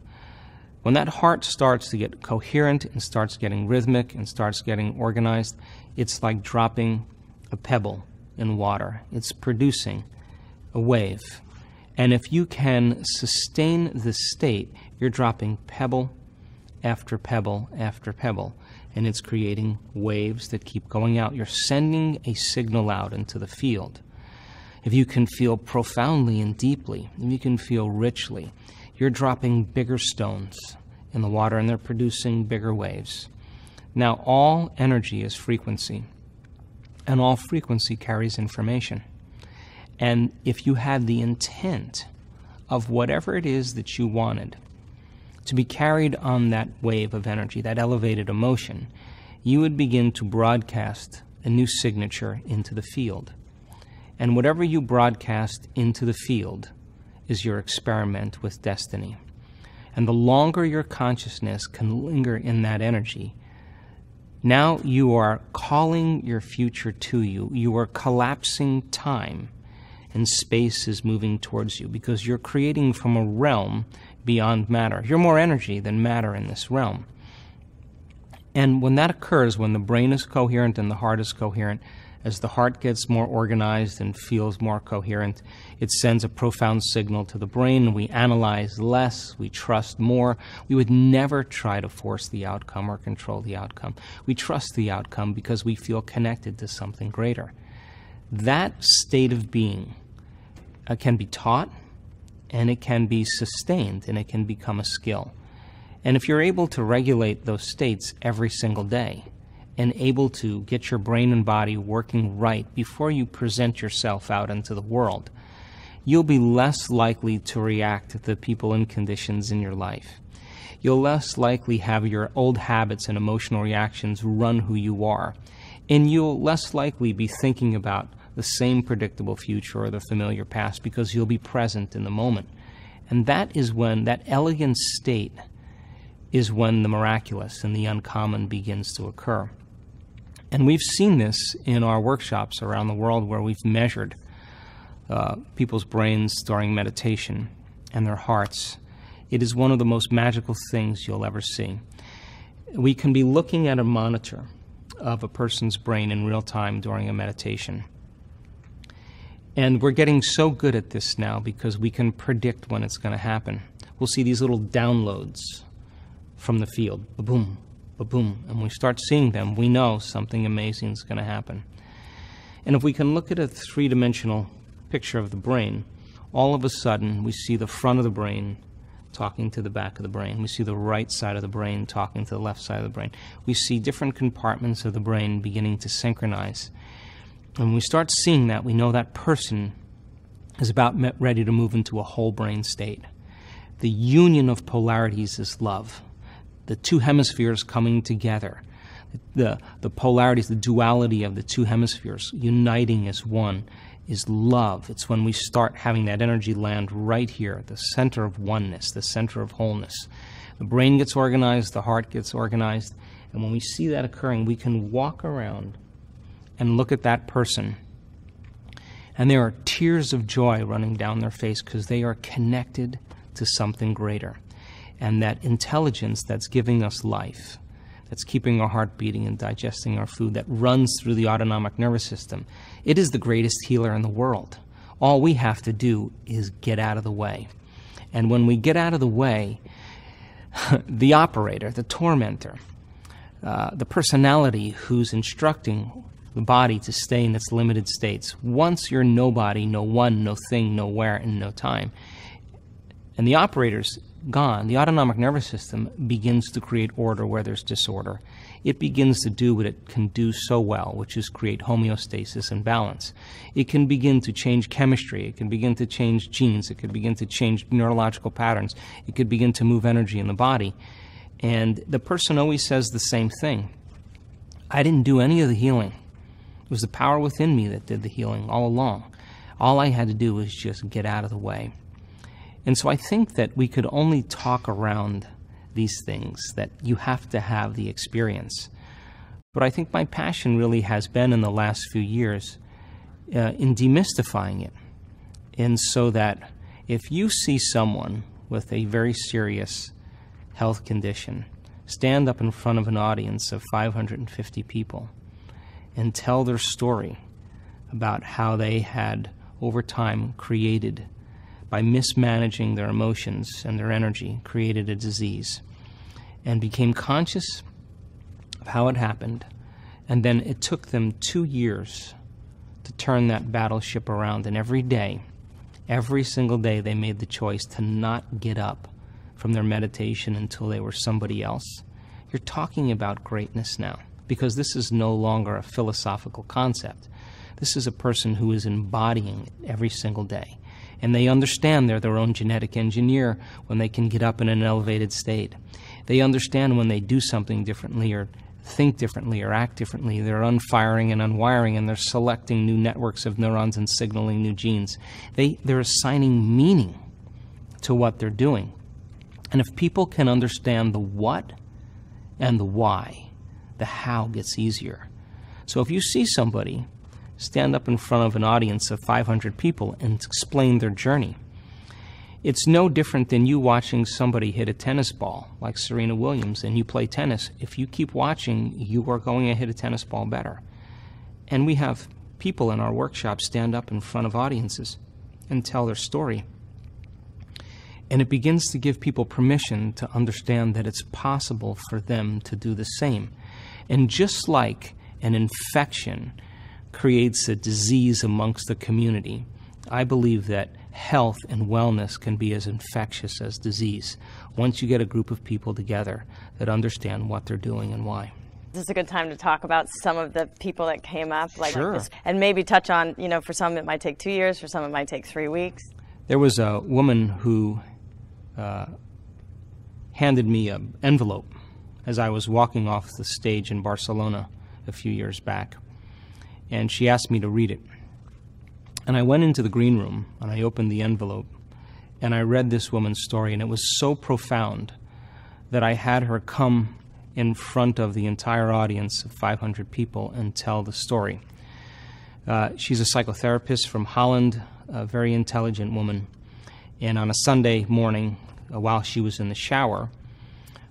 When that heart starts to get coherent and starts getting rhythmic and starts getting organized, it's like dropping a pebble in water. It's producing a wave. And if you can sustain this state, you're dropping pebble after pebble after pebble, and it's creating waves that keep going out. You're sending a signal out into the field. If you can feel profoundly and deeply, if you can feel richly, you're dropping bigger stones in the water, and they're producing bigger waves. Now, all energy is frequency, and all frequency carries information. And if you had the intent of whatever it is that you wanted to be carried on that wave of energy, that elevated emotion, you would begin to broadcast a new signature into the field. And whatever you broadcast into the field is your experiment with destiny. And the longer your consciousness can linger in that energy, now you are calling your future to you. You are collapsing time, and space is moving towards you because you're creating from a realm beyond matter. You're more energy than matter in this realm. And when that occurs, when the brain is coherent and the heart is coherent, as the heart gets more organized and feels more coherent, it sends a profound signal to the brain. We analyze less, we trust more. We would never try to force the outcome or control the outcome. We trust the outcome because we feel connected to something greater. That state of being can be taught, and it can be sustained, and it can become a skill. And if you're able to regulate those states every single day, and able to get your brain and body working right before you present yourself out into the world, you'll be less likely to react to the people and conditions in your life. You'll less likely have your old habits and emotional reactions run who you are. And you'll less likely be thinking about the same predictable future or the familiar past because you'll be present in the moment. And that is when, that elegant state is when the miraculous and the uncommon begins to occur. And we've seen this in our workshops around the world where we've measured people's brains during meditation and their hearts. It is one of the most magical things you'll ever see. We can be looking at a monitor of a person's brain in real time during a meditation. And we're getting so good at this now because we can predict when it's going to happen. We'll see these little downloads from the field, ba-boom, ba-boom, and we start seeing them, we know something amazing is going to happen. And if we can look at a three-dimensional picture of the brain, all of a sudden we see the front of the brain talking to the back of the brain. We see the right side of the brain talking to the left side of the brain. We see different compartments of the brain beginning to synchronize. When we start seeing that, we know that person is about ready to move into a whole brain state. The union of polarities is love. The two hemispheres coming together. The polarities, the duality of the two hemispheres uniting as one is love. It's when we start having that energy land right here, the center of oneness, the center of wholeness. The brain gets organized, the heart gets organized, and when we see that occurring, we can walk around and look at that person, and there are tears of joy running down their face because they are connected to something greater. And that intelligence that's giving us life, that's keeping our heart beating and digesting our food, that runs through the autonomic nervous system, it is the greatest healer in the world. All we have to do is get out of the way. And when we get out of the way, the operator, the tormentor, the personality who's instructing the body to stay in its limited states, once you're nobody, no one, no thing, nowhere, and no time, and the operator's gone, the autonomic nervous system begins to create order where there's disorder. It begins to do what it can do so well, which is create homeostasis and balance. It can begin to change chemistry. It can begin to change genes. It could begin to change neurological patterns. It could begin to move energy in the body. And the person always says the same thing. I didn't do any of the healing. It was the power within me that did the healing all along. All I had to do was just get out of the way. And so I think that we could only talk around these things, that you have to have the experience. But I think my passion really has been in the last few years in demystifying it. And so that if you see someone with a very serious health condition stand up in front of an audience of 550 people and tell their story about how they had, over time, created, by mismanaging their emotions and their energy, created a disease, and became conscious of how it happened, and then it took them 2 years to turn that battleship around, and every day, every single day, they made the choice to not get up from their meditation until they were somebody else. You're talking about greatness now, because this is no longer a philosophical concept. This is a person who is embodying it every single day. And they understand they're their own genetic engineer when they can get up in an elevated state. They understand when they do something differently or think differently or act differently. They're unfiring and unwiring, and they're selecting new networks of neurons and signaling new genes. They're assigning meaning to what they're doing. And if people can understand the what and the why, the how gets easier. So if you see somebody stand up in front of an audience of 500 people and explain their journey, it's no different than you watching somebody hit a tennis ball like Serena Williams, and you play tennis. If you keep watching, you are going to hit a tennis ball better. And we have people in our workshops stand up in front of audiences and tell their story. And it begins to give people permission to understand that it's possible for them to do the same. And just like an infection creates a disease amongst the community, I believe that health and wellness can be as infectious as disease once you get a group of people together that understand what they're doing and why. This is a good time to talk about some of the people that came up, Sure. this, and maybe touch on, for some it might take 2 years, for some it might take 3 weeks. There was a woman who handed me an envelope as I was walking off the stage in Barcelona a few years back, and she asked me to read it. And I went into the green room, and I opened the envelope, and I read this woman's story, and it was so profound that I had her come in front of the entire audience of 500 people and tell the story. She's a psychotherapist from Holland, a very intelligent woman. And on a Sunday morning, while she was in the shower,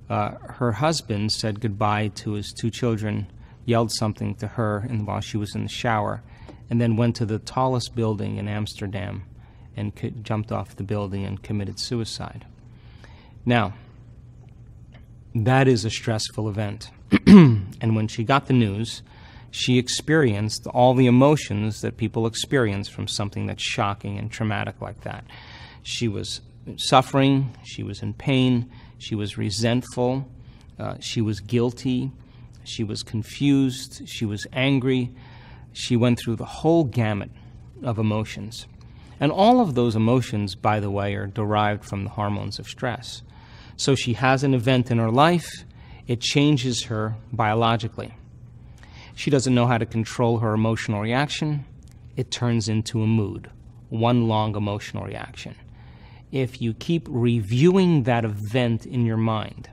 her husband said goodbye to his 2 children, yelled something to her while she was in the shower, and then went to the tallest building in Amsterdam and jumped off the building and committed suicide. Now, that is a stressful event. And when she got the news, she experienced all the emotions that people experience from something that's shocking and traumatic like that. She was suffering, she was in pain, she was resentful, she was guilty, she was confused, she was angry. She went through the whole gamut of emotions. And all of those emotions, by the way, are derived from the hormones of stress. So she has an event in her life, it changes her biologically. She doesn't know how to control her emotional reaction. It turns into a mood, one long emotional reaction. If you keep reviewing that event in your mind,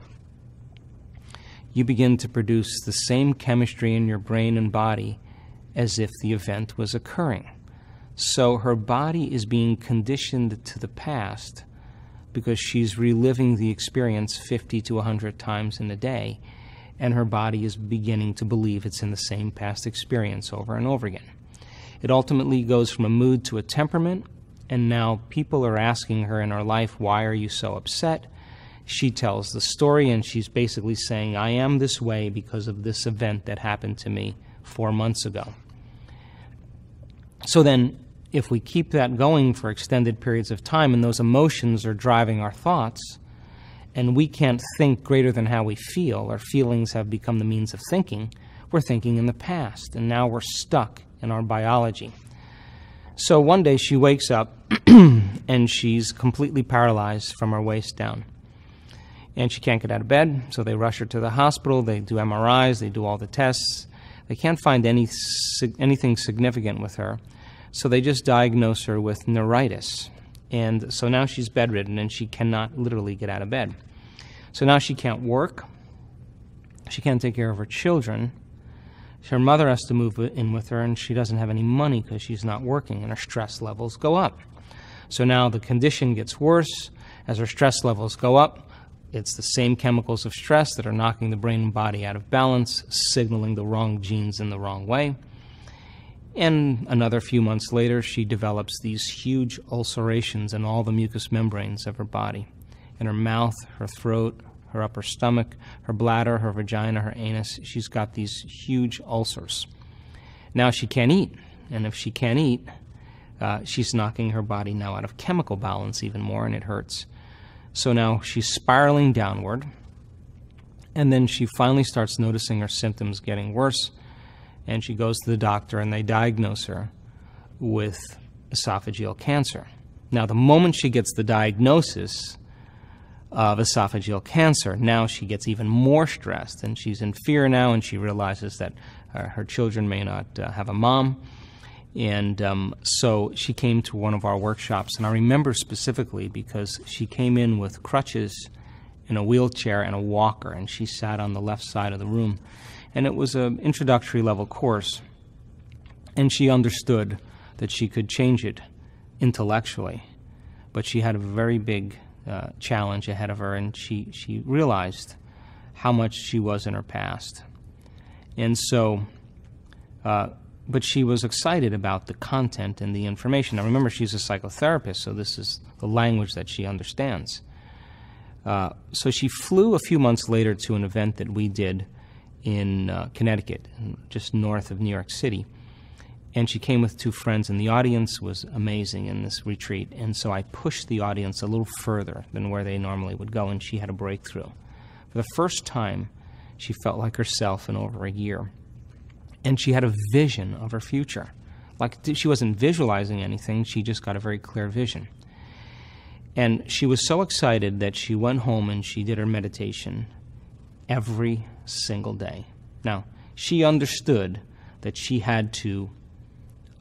you begin to produce the same chemistry in your brain and body as if the event was occurring. So her body is being conditioned to the past because she's reliving the experience 50 to 100 times in a day, and her body is beginning to believe it's in the same past experience over and over again. It ultimately goes from a mood to a temperament, and now people are asking her in her life, why are you so upset? She tells the story, and she's basically saying, I am this way because of this event that happened to me 4 months ago. So then, if we keep that going for extended periods of time, and those emotions are driving our thoughts, and we can't think greater than how we feel, our feelings have become the means of thinking, we're thinking in the past, and now we're stuck in our biology. So one day she wakes up, and she's completely paralyzed from her waist down. And she can't get out of bed, so they rush her to the hospital, they do MRIs, they do all the tests. They can't find anything significant with her, so they just diagnose her with neuritis. And so now she's bedridden, and she cannot literally get out of bed. So now she can't work, she can't take care of her children. Her mother has to move in with her, and she doesn't have any money because she's not working, and her stress levels go up. So now the condition gets worse. As her stress levels go up, it's the same chemicals of stress that are knocking the brain and body out of balance, signaling the wrong genes in the wrong way. And another few months later, she develops these huge ulcerations in all the mucous membranes of her body, in her mouth, her throat, her upper stomach, her bladder, her vagina, her anus. She's got these huge ulcers. Now she can't eat, and if she can't eat, she's knocking her body now out of chemical balance even more, and it hurts. So now she's spiraling downward, and then she finally starts noticing her symptoms getting worse, and she goes to the doctor, and they diagnose her with esophageal cancer. Now, the moment she gets the diagnosis of esophageal cancer, now she gets even more stressed, and she's in fear now, and she realizes that her children may not have a mom. And so she came to one of our workshops, and I remember specifically because she came in with crutches in a wheelchair and a walker, and she sat on the left side of the room. And it was an introductory level course, and she understood that she could change it intellectually, but she had a very big challenge ahead of her, and she realized how much she was in her past. And so, but she was excited about the content and the information. Now remember, she's a psychotherapist, so this is the language that she understands. So she flew a few months later to an event that we did in Connecticut, just north of New York City. And she came with two friends, and the audience was amazing in this retreat. And so I pushed the audience a little further than where they normally would go, and she had a breakthrough. For the first time, she felt like herself in over a year. And she had a vision of her future. Like, she wasn't visualizing anything, she just got a very clear vision. And she was so excited that she went home and she did her meditation every single day. Now, she understood that she had to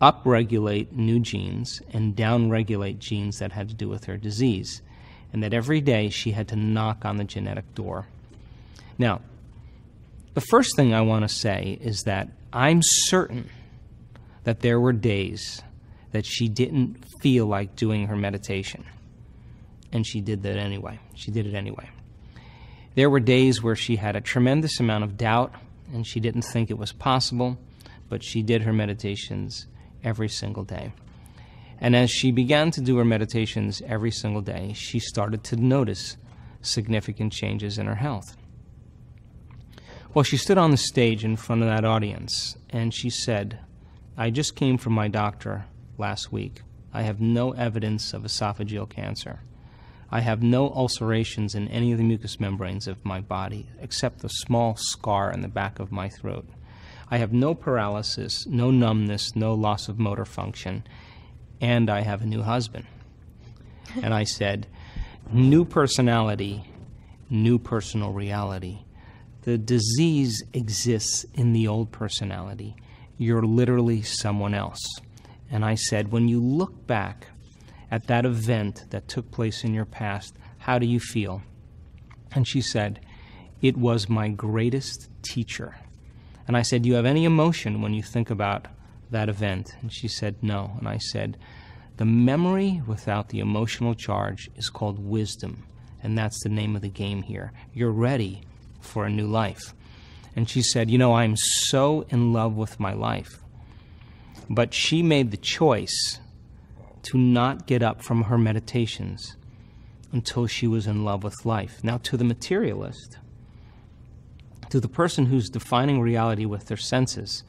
upregulate new genes and downregulate genes that had to do with her disease, and that every day she had to knock on the genetic door. Now, the first thing I want to say is that I'm certain that there were days that she didn't feel like doing her meditation. And she did that anyway. She did it anyway. There were days where she had a tremendous amount of doubt and she didn't think it was possible, but she did her meditations every single day. And as she began to do her meditations every single day, she started to notice significant changes in her health. Well, she stood on the stage in front of that audience and she said, I just came from my doctor last week. I have no evidence of esophageal cancer. I have no ulcerations in any of the mucous membranes of my body, except a small scar in the back of my throat. I have no paralysis, no numbness, no loss of motor function, and I have a new husband. And I said, new personality, new personal reality. The disease exists in the old personality. You're literally someone else. And I said, when you look back at that event that took place in your past, how do you feel? And she said, it was my greatest teacher. And I said, do you have any emotion when you think about that event? And she said, no. And I said, the memory without the emotional charge is called wisdom. And that's the name of the game here. You're ready for a new life. And she said, you know, I'm so in love with my life. But she made the choice to not get up from her meditations until she was in love with life. Now, to the materialist, to the person who's defining reality with their senses,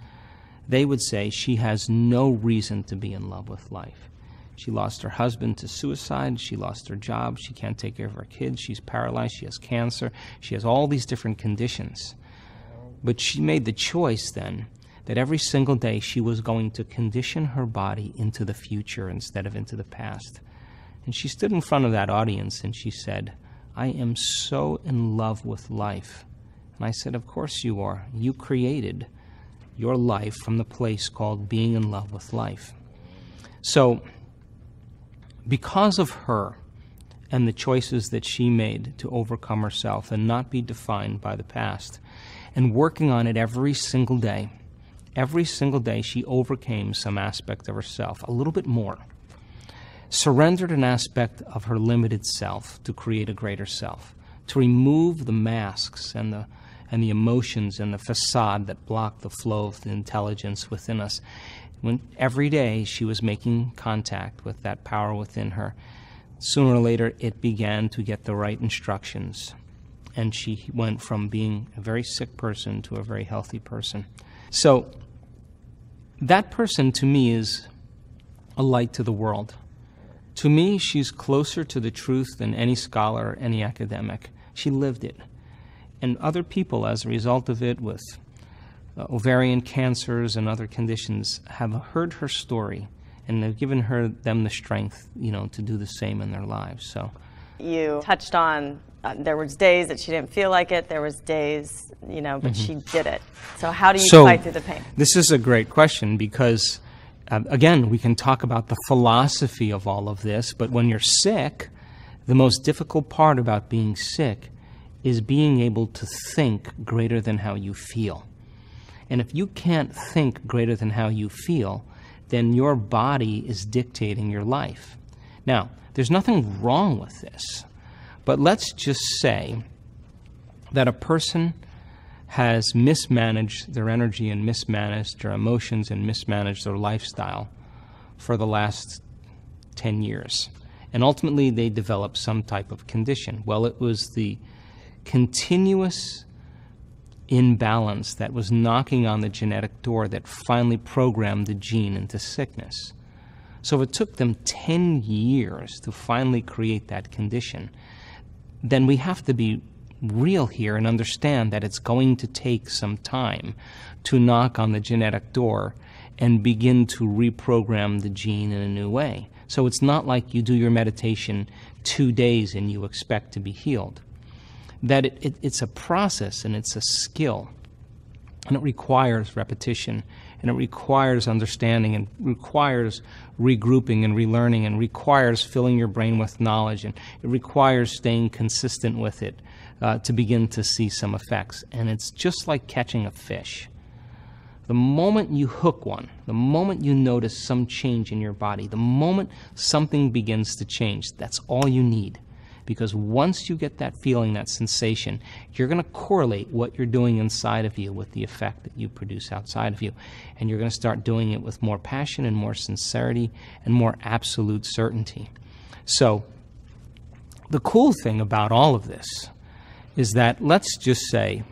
they would say she has no reason to be in love with life. She lost her husband to suicide. She lost her job. She can't take care of her kids. She's paralyzed. She has cancer. She has all these different conditions. But she made the choice then that every single day she was going to condition her body into the future instead of into the past. And she stood in front of that audience and she said, I am so in love with life. And I said, of course you are. You created your life from the place called being in love with life. So, because of her and the choices that she made to overcome herself and not be defined by the past, and working on it every single day she overcame some aspect of herself, a little bit more, surrendered an aspect of her limited self to create a greater self, to remove the masks and the emotions and the facade that block the flow of the intelligence within us. When every day she was making contact with that power within her, sooner or later it began to get the right instructions. And she went from being a very sick person to a very healthy person. So that person to me is a light to the world. To me, she's closer to the truth than any scholar or any academic. She lived it. And other people, as a result of it, with ovarian cancers and other conditions, have heard her story and have given them the strength, to do the same in their lives. So you touched on there was days that she didn't feel like it. There was days, but she did it. So how do you fight through the pain? This is a great question because, again, we can talk about the philosophy of all of this, but when you're sick, the most difficult part about being sick is being able to think greater than how you feel. And if you can't think greater than how you feel, then your body is dictating your life. Now, there's nothing wrong with this, but let's just say that a person has mismanaged their energy and mismanaged their emotions and mismanaged their lifestyle for the last 10 years. And ultimately, they develop some type of condition. Well, it was the continuous imbalance that was knocking on the genetic door that finally programmed the gene into sickness. So if it took them 10 years to finally create that condition, then we have to be real here and understand that it's going to take some time to knock on the genetic door and begin to reprogram the gene in a new way. So it's not like you do your meditation 2 days and you expect to be healed. That it's a process and it's a skill. And it requires repetition, and it requires understanding, and requires regrouping and relearning, and requires filling your brain with knowledge, and it requires staying consistent with it to begin to see some effects. And it's just like catching a fish. The moment you hook one, the moment you notice some change in your body, the moment something begins to change, that's all you need. Because once you get that feeling, that sensation, you're going to correlate what you're doing inside of you with the effect that you produce outside of you. And you're going to start doing it with more passion and more sincerity and more absolute certainty. So the cool thing about all of this is that, let's just say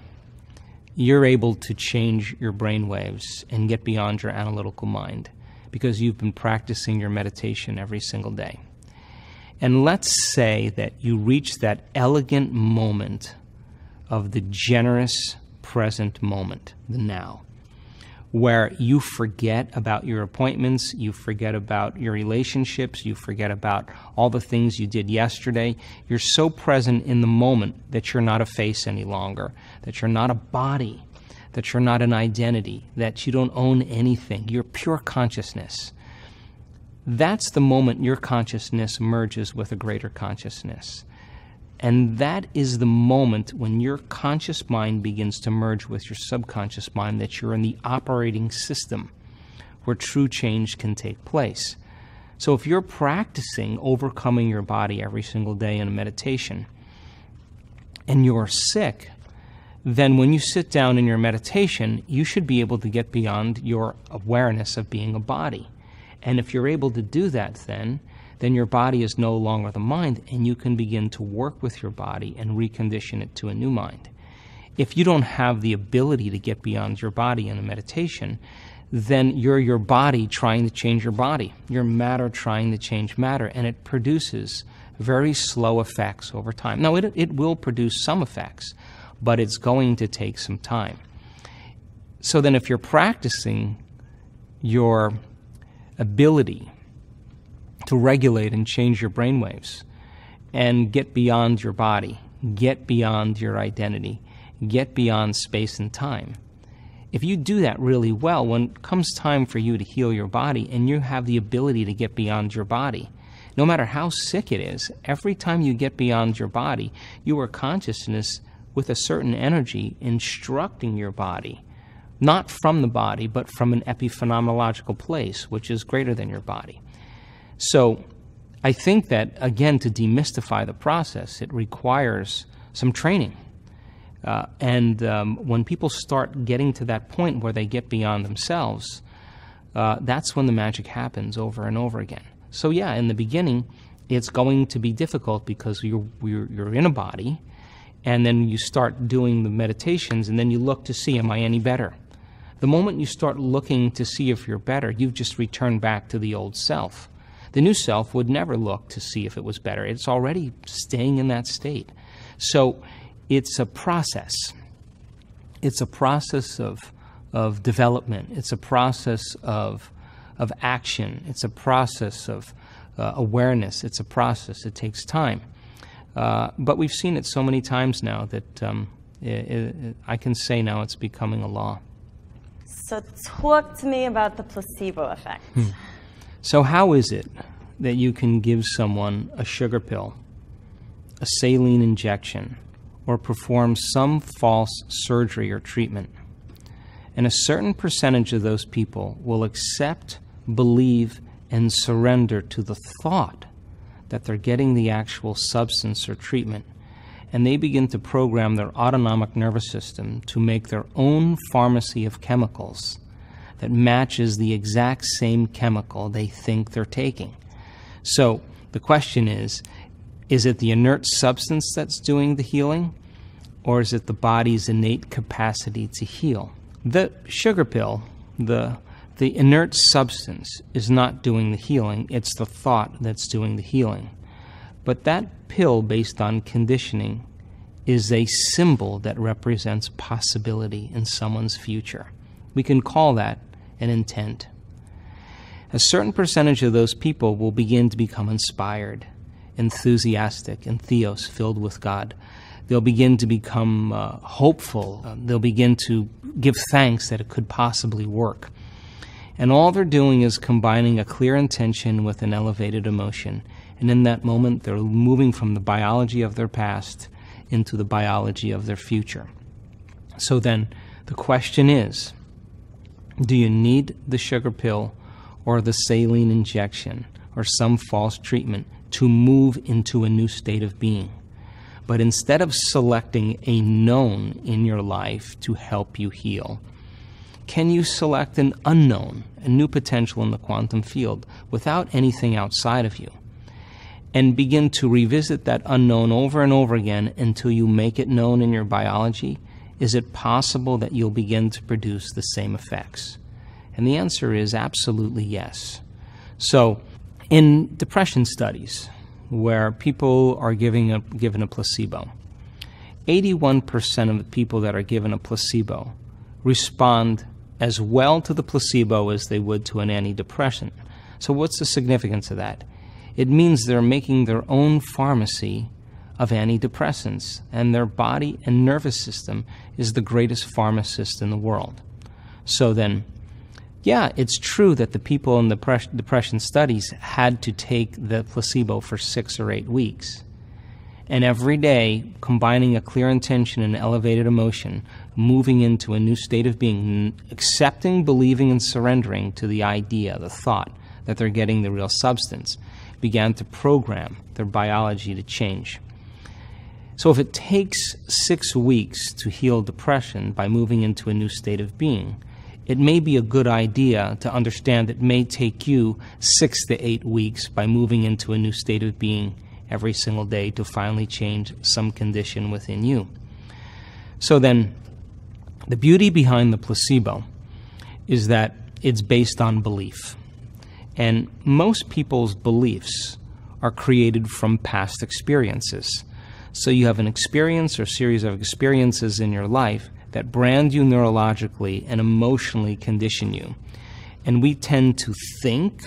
you're able to change your brain waves and get beyond your analytical mind because you've been practicing your meditation every single day. And let's say that you reach that elegant moment of the generous present moment, the now, where you forget about your appointments, you forget about your relationships, you forget about all the things you did yesterday. You're so present in the moment that you're not a face any longer, that you're not a body, that you're not an identity, that you don't own anything. You're pure consciousness. That's the moment your consciousness merges with a greater consciousness. And that is the moment when your conscious mind begins to merge with your subconscious mind, that you're in the operating system where true change can take place. So if you're practicing overcoming your body every single day in a meditation, and you're sick, then when you sit down in your meditation, you should be able to get beyond your awareness of being a body. And if you're able to do that, then your body is no longer the mind, and you can begin to work with your body and recondition it to a new mind. If you don't have the ability to get beyond your body in a meditation, then you're your body trying to change your body. You're matter trying to change matter, and it produces very slow effects over time. Now, it will produce some effects, but it's going to take some time. So then if you're practicing your ability to regulate and change your brainwaves and get beyond your body, get beyond your identity, get beyond space and time. If you do that really well, when it comes time for you to heal your body and you have the ability to get beyond your body, no matter how sick it is, every time you get beyond your body, you are consciousness with a certain energy instructing your body, not from the body, but from an epiphenomenological place, which is greater than your body. So I think that, again, to demystify the process, it requires some training. When people start getting to that point where they get beyond themselves, that's when the magic happens over and over again. So yeah, in the beginning, it's going to be difficult because you're in a body, and then you start doing the meditations, and then you look to see, am I any better? The moment you start looking to see if you're better, you've just returned back to the old self. The new self would never look to see if it was better. It's already staying in that state. So it's a process. It's a process of development. It's a process of action. It's a process of awareness. It's a process. It takes time. But we've seen it so many times now that I can say now it's becoming a law. So talk to me about the placebo effect. So how is it that you can give someone a sugar pill, a saline injection, or perform some false surgery or treatment, and a certain percentage of those people will accept, believe, and surrender to the thought that they're getting the actual substance or treatment, and they begin to program their autonomic nervous system to make their own pharmacy of chemicals that matches the exact same chemical they think they're taking. So the question is it the inert substance that's doing the healing, or is it the body's innate capacity to heal? The sugar pill, the inert substance, is not doing the healing. It's the thought that's doing the healing. But that pill, based on conditioning, is a symbol that represents possibility in someone's future. We can call that an intent. A certain percentage of those people will begin to become inspired, enthusiastic, and theos, filled with God. They'll begin to become hopeful. They'll begin to give thanks that it could possibly work. And all they're doing is combining a clear intention with an elevated emotion. And in that moment, they're moving from the biology of their past into the biology of their future. So then, the question is, do you need the sugar pill or the saline injection or some false treatment to move into a new state of being? But instead of selecting a known in your life to help you heal, can you select an unknown, a new potential in the quantum field without anything outside of you, and begin to revisit that unknown over and over again until you make it known in your biology? Is it possible that you'll begin to produce the same effects? And the answer is absolutely yes. So, in depression studies, where people are given a placebo, 81% of the people that are given a placebo respond as well to the placebo as they would to an antidepressant. So what's the significance of that? It means they're making their own pharmacy of antidepressants, and their body and nervous system is the greatest pharmacist in the world. So then, yeah, it's true that the people in the depression studies had to take the placebo for 6 or 8 weeks. And every day, combining a clear intention and elevated emotion, moving into a new state of being, accepting, believing, and surrendering to the idea, the thought, that they're getting the real substance, began to program their biology to change. So if it takes 6 weeks to heal depression by moving into a new state of being, it may be a good idea to understand it may take you 6 to 8 weeks by moving into a new state of being every single day to finally change some condition within you. So then, the beauty behind the placebo is that it's based on belief. And most people's beliefs are created from past experiences. So you have an experience or series of experiences in your life that brand you neurologically and emotionally condition you. And we tend to think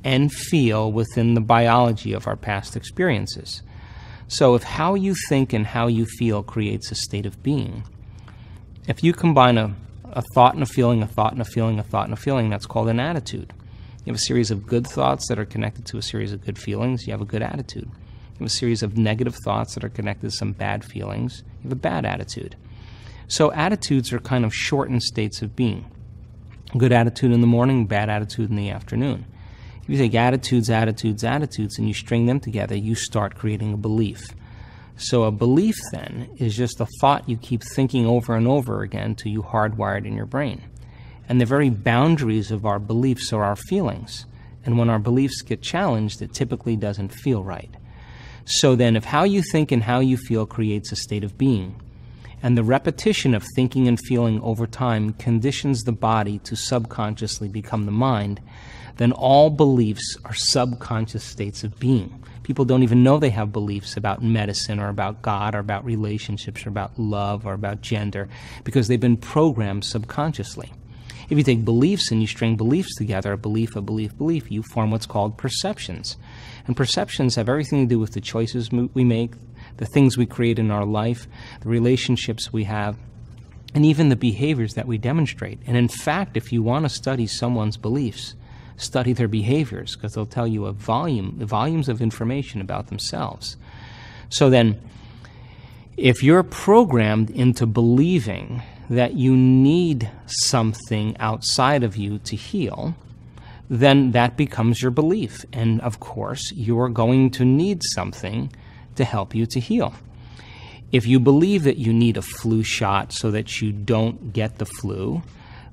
and feel within the biology of our past experiences. So if how you think and how you feel creates a state of being, if you combine a thought and a feeling, a thought and a feeling, a thought and a feeling, that's called an attitude. You have a series of good thoughts that are connected to a series of good feelings, you have a good attitude. You have a series of negative thoughts that are connected to some bad feelings, you have a bad attitude. So attitudes are kind of shortened states of being. Good attitude in the morning, bad attitude in the afternoon. If you take attitudes, attitudes, attitudes, and you string them together, you start creating a belief. So a belief, then, is just a thought you keep thinking over and over again until you hardwire it in your brain. And the very boundaries of our beliefs are our feelings. And when our beliefs get challenged, it typically doesn't feel right. So then, if how you think and how you feel creates a state of being, and the repetition of thinking and feeling over time conditions the body to subconsciously become the mind, then all beliefs are subconscious states of being. People don't even know they have beliefs about medicine or about God or about relationships or about love or about gender because they've been programmed subconsciously. If you take beliefs and you string beliefs together, a belief, you form what's called perceptions. And perceptions have everything to do with the choices we make, the things we create in our life, the relationships we have, and even the behaviors that we demonstrate. And in fact, if you want to study someone's beliefs, study their behaviors, because they'll tell you volumes of information about themselves. So then, if you're programmed into believing that you need something outside of you to heal, then that becomes your belief. And of course, you're going to need something to help you to heal. If you believe that you need a flu shot so that you don't get the flu,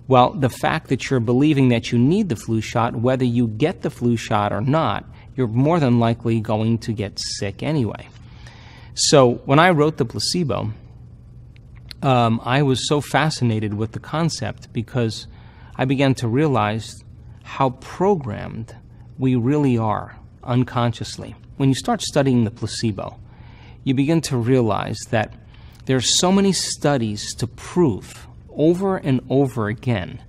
well, the fact that you're believing that you need the flu shot, whether you get the flu shot or not, you're more than likely going to get sick anyway. So when I wrote The Placebo, I was so fascinated with the concept because I began to realize how programmed we really are unconsciously. When you start studying the placebo, you begin to realize that there are so many studies to prove over and over again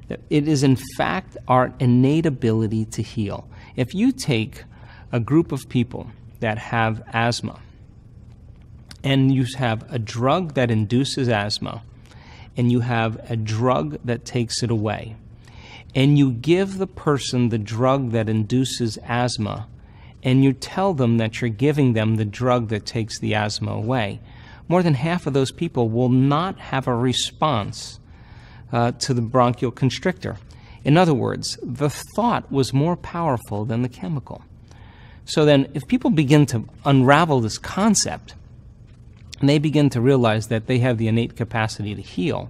that it is in fact our innate ability to heal. If you take a group of people that have asthma and you have a drug that induces asthma, and you have a drug that takes it away, and you give the person the drug that induces asthma, and you tell them that you're giving them the drug that takes the asthma away, more than half of those people will not have a response to the bronchial constrictor. In other words, the thought was more powerful than the chemical. So then, if people begin to unravel this concept, and they begin to realize that they have the innate capacity to heal,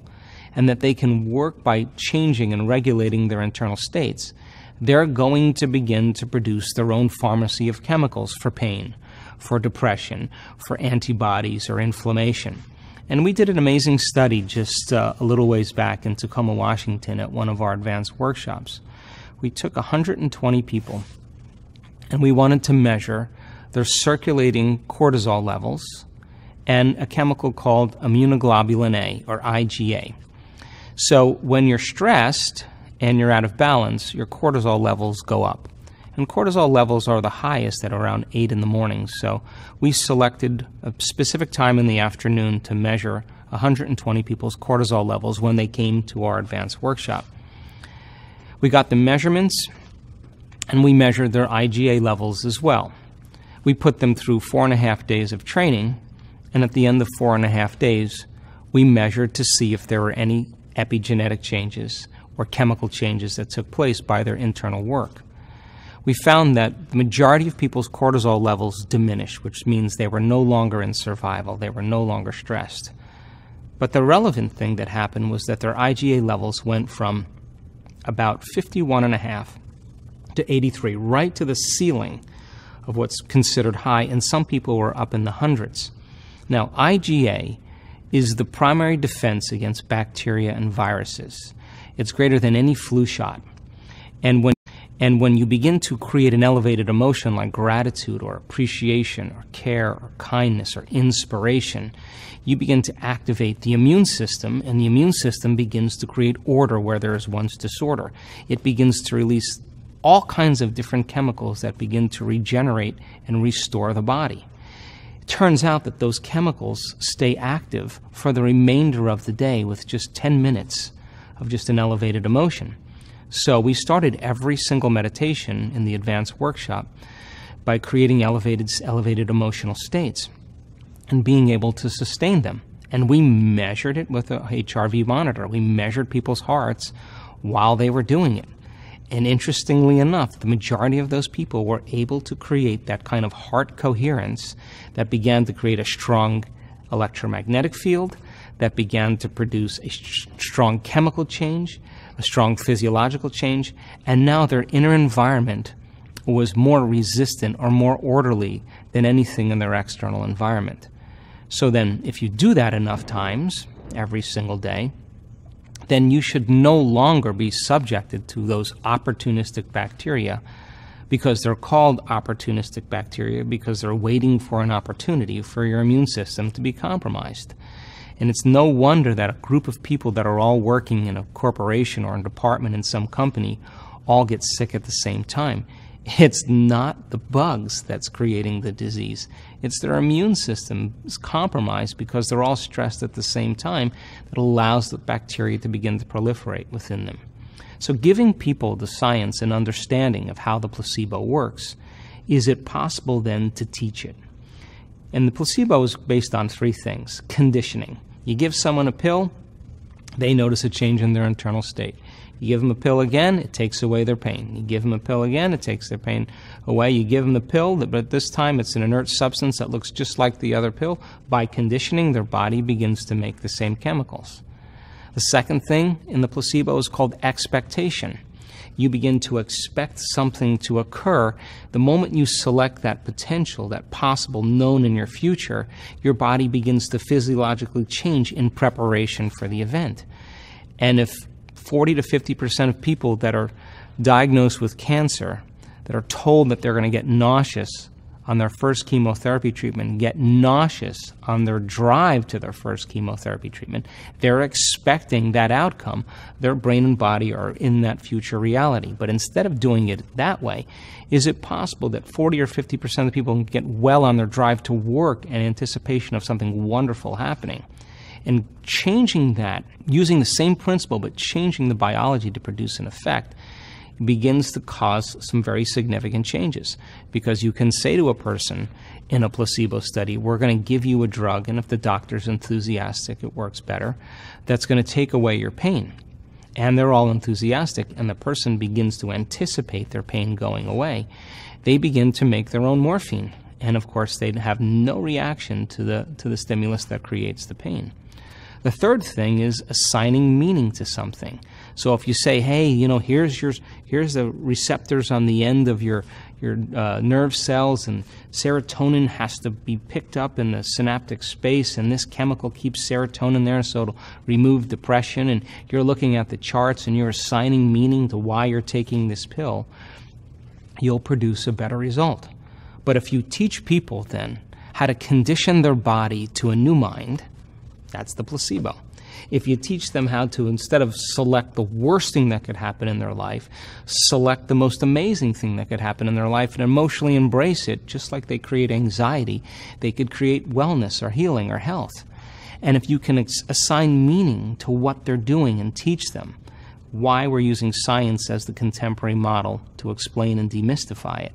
and that they can work by changing and regulating their internal states, they're going to begin to produce their own pharmacy of chemicals for pain, for depression, for antibodies or inflammation. And we did an amazing study just a little ways back in Tacoma, Washington at one of our advanced workshops. We took 120 people, and we wanted to measure their circulating cortisol levels and a chemical called immunoglobulin A, or IgA. So when you're stressed and you're out of balance, your cortisol levels go up. And cortisol levels are the highest at around 8 in the morning. So we selected a specific time in the afternoon to measure 120 people's cortisol levels when they came to our advanced workshop. We got the measurements, and we measured their IgA levels as well. We put them through 4.5 days of training, and at the end of 4.5 days, we measured to see if there were any epigenetic changes or chemical changes that took place by their internal work. We found that the majority of people's cortisol levels diminished, which means they were no longer in survival, they were no longer stressed. But the relevant thing that happened was that their IgA levels went from about 51.5 to 83, right to the ceiling of what's considered high, and some people were up in the hundreds. Now, IgA is the primary defense against bacteria and viruses. It's greater than any flu shot. And when you begin to create an elevated emotion like gratitude or appreciation or care or kindness or inspiration, you begin to activate the immune system, and the immune system begins to create order where there is once disorder. It begins to release all kinds of different chemicals that begin to regenerate and restore the body. It turns out that those chemicals stay active for the remainder of the day with just 10 minutes of just an elevated emotion. So we started every single meditation in the advanced workshop by creating elevated emotional states and being able to sustain them. And we measured it with a HRV monitor. We measured people's hearts while they were doing it. And interestingly enough, the majority of those people were able to create that kind of heart coherence that began to create a strong electromagnetic field, that began to produce a strong chemical change, a strong physiological change, and now their inner environment was more resistant or more orderly than anything in their external environment. So then, if you do that enough times, every single day, then you should no longer be subjected to those opportunistic bacteria, because they're called opportunistic bacteria because they're waiting for an opportunity for your immune system to be compromised. And it's no wonder that a group of people that are all working in a corporation or a department in some company all get sick at the same time. It's not the bugs that's creating the disease. It's their immune system is compromised because they're all stressed at the same time that allows the bacteria to begin to proliferate within them. So giving people the science and understanding of how the placebo works, is it possible then to teach it? And the placebo is based on 3 things. Conditioning. You give someone a pill, they notice a change in their internal state. You give them a pill again, it takes away their pain. You give them a pill again, it takes their pain away. You give them the pill, but this time it's an inert substance that looks just like the other pill. By conditioning, their body begins to make the same chemicals. The second thing in the placebo is called expectation. You begin to expect something to occur. The moment you select that potential, that possible known in your future, your body begins to physiologically change in preparation for the event. And if 40 to 50% of people that are diagnosed with cancer, that are told that they're going to get nauseous on their first chemotherapy treatment get nauseous on their drive to their first chemotherapy treatment, they're expecting that outcome. Their brain and body are in that future reality. But instead of doing it that way, is it possible that 40 or 50% of the people can get well on their drive to work in anticipation of something wonderful happening? And changing that, using the same principle but changing the biology to produce an effect, begins to cause some very significant changes. Because you can say to a person in a placebo study, we're going to give you a drug, and if the doctor's enthusiastic, it works better, that's going to take away your pain. And they're all enthusiastic, and the person begins to anticipate their pain going away. They begin to make their own morphine. And of course, they'd have no reaction to the stimulus that creates the pain. The third thing is assigning meaning to something. So if you say, hey, here's the receptors on the end of your nerve cells, and serotonin has to be picked up in the synaptic space, and this chemical keeps serotonin there, so it'll remove depression, and you're looking at the charts and you're assigning meaning to why you're taking this pill, you'll produce a better result. But if you teach people then how to condition their body to a new mind, that's the placebo. If you teach them how to, instead of select the worst thing that could happen in their life, select the most amazing thing that could happen in their life and emotionally embrace it, just like they create anxiety, they could create wellness or healing or health. And if you can assign meaning to what they're doing and teach them why we're using science as the contemporary model to explain and demystify it,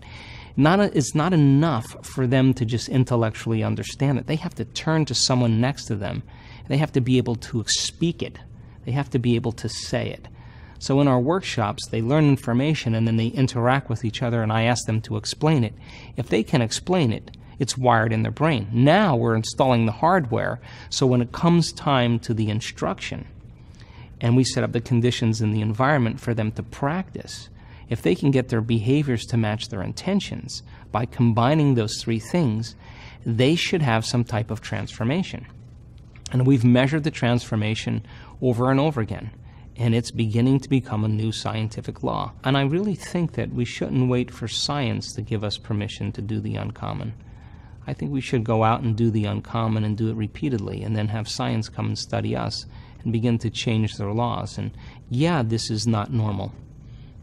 it's not enough for them to just intellectually understand it. They have to turn to someone next to them. They have to be able to speak it. They have to be able to say it. So in our workshops, they learn information and then they interact with each other, and I ask them to explain it. If they can explain it, it's wired in their brain. Now we're installing the hardware, so when it comes time to the instruction and we set up the conditions in the environment for them to practice, if they can get their behaviors to match their intentions by combining those three things, they should have some type of transformation. And we've measured the transformation over and over again, and it's beginning to become a new scientific law. And I really think that we shouldn't wait for science to give us permission to do the uncommon. I think we should go out and do the uncommon and do it repeatedly, and then have science come and study us and begin to change their laws. And yeah, this is not normal,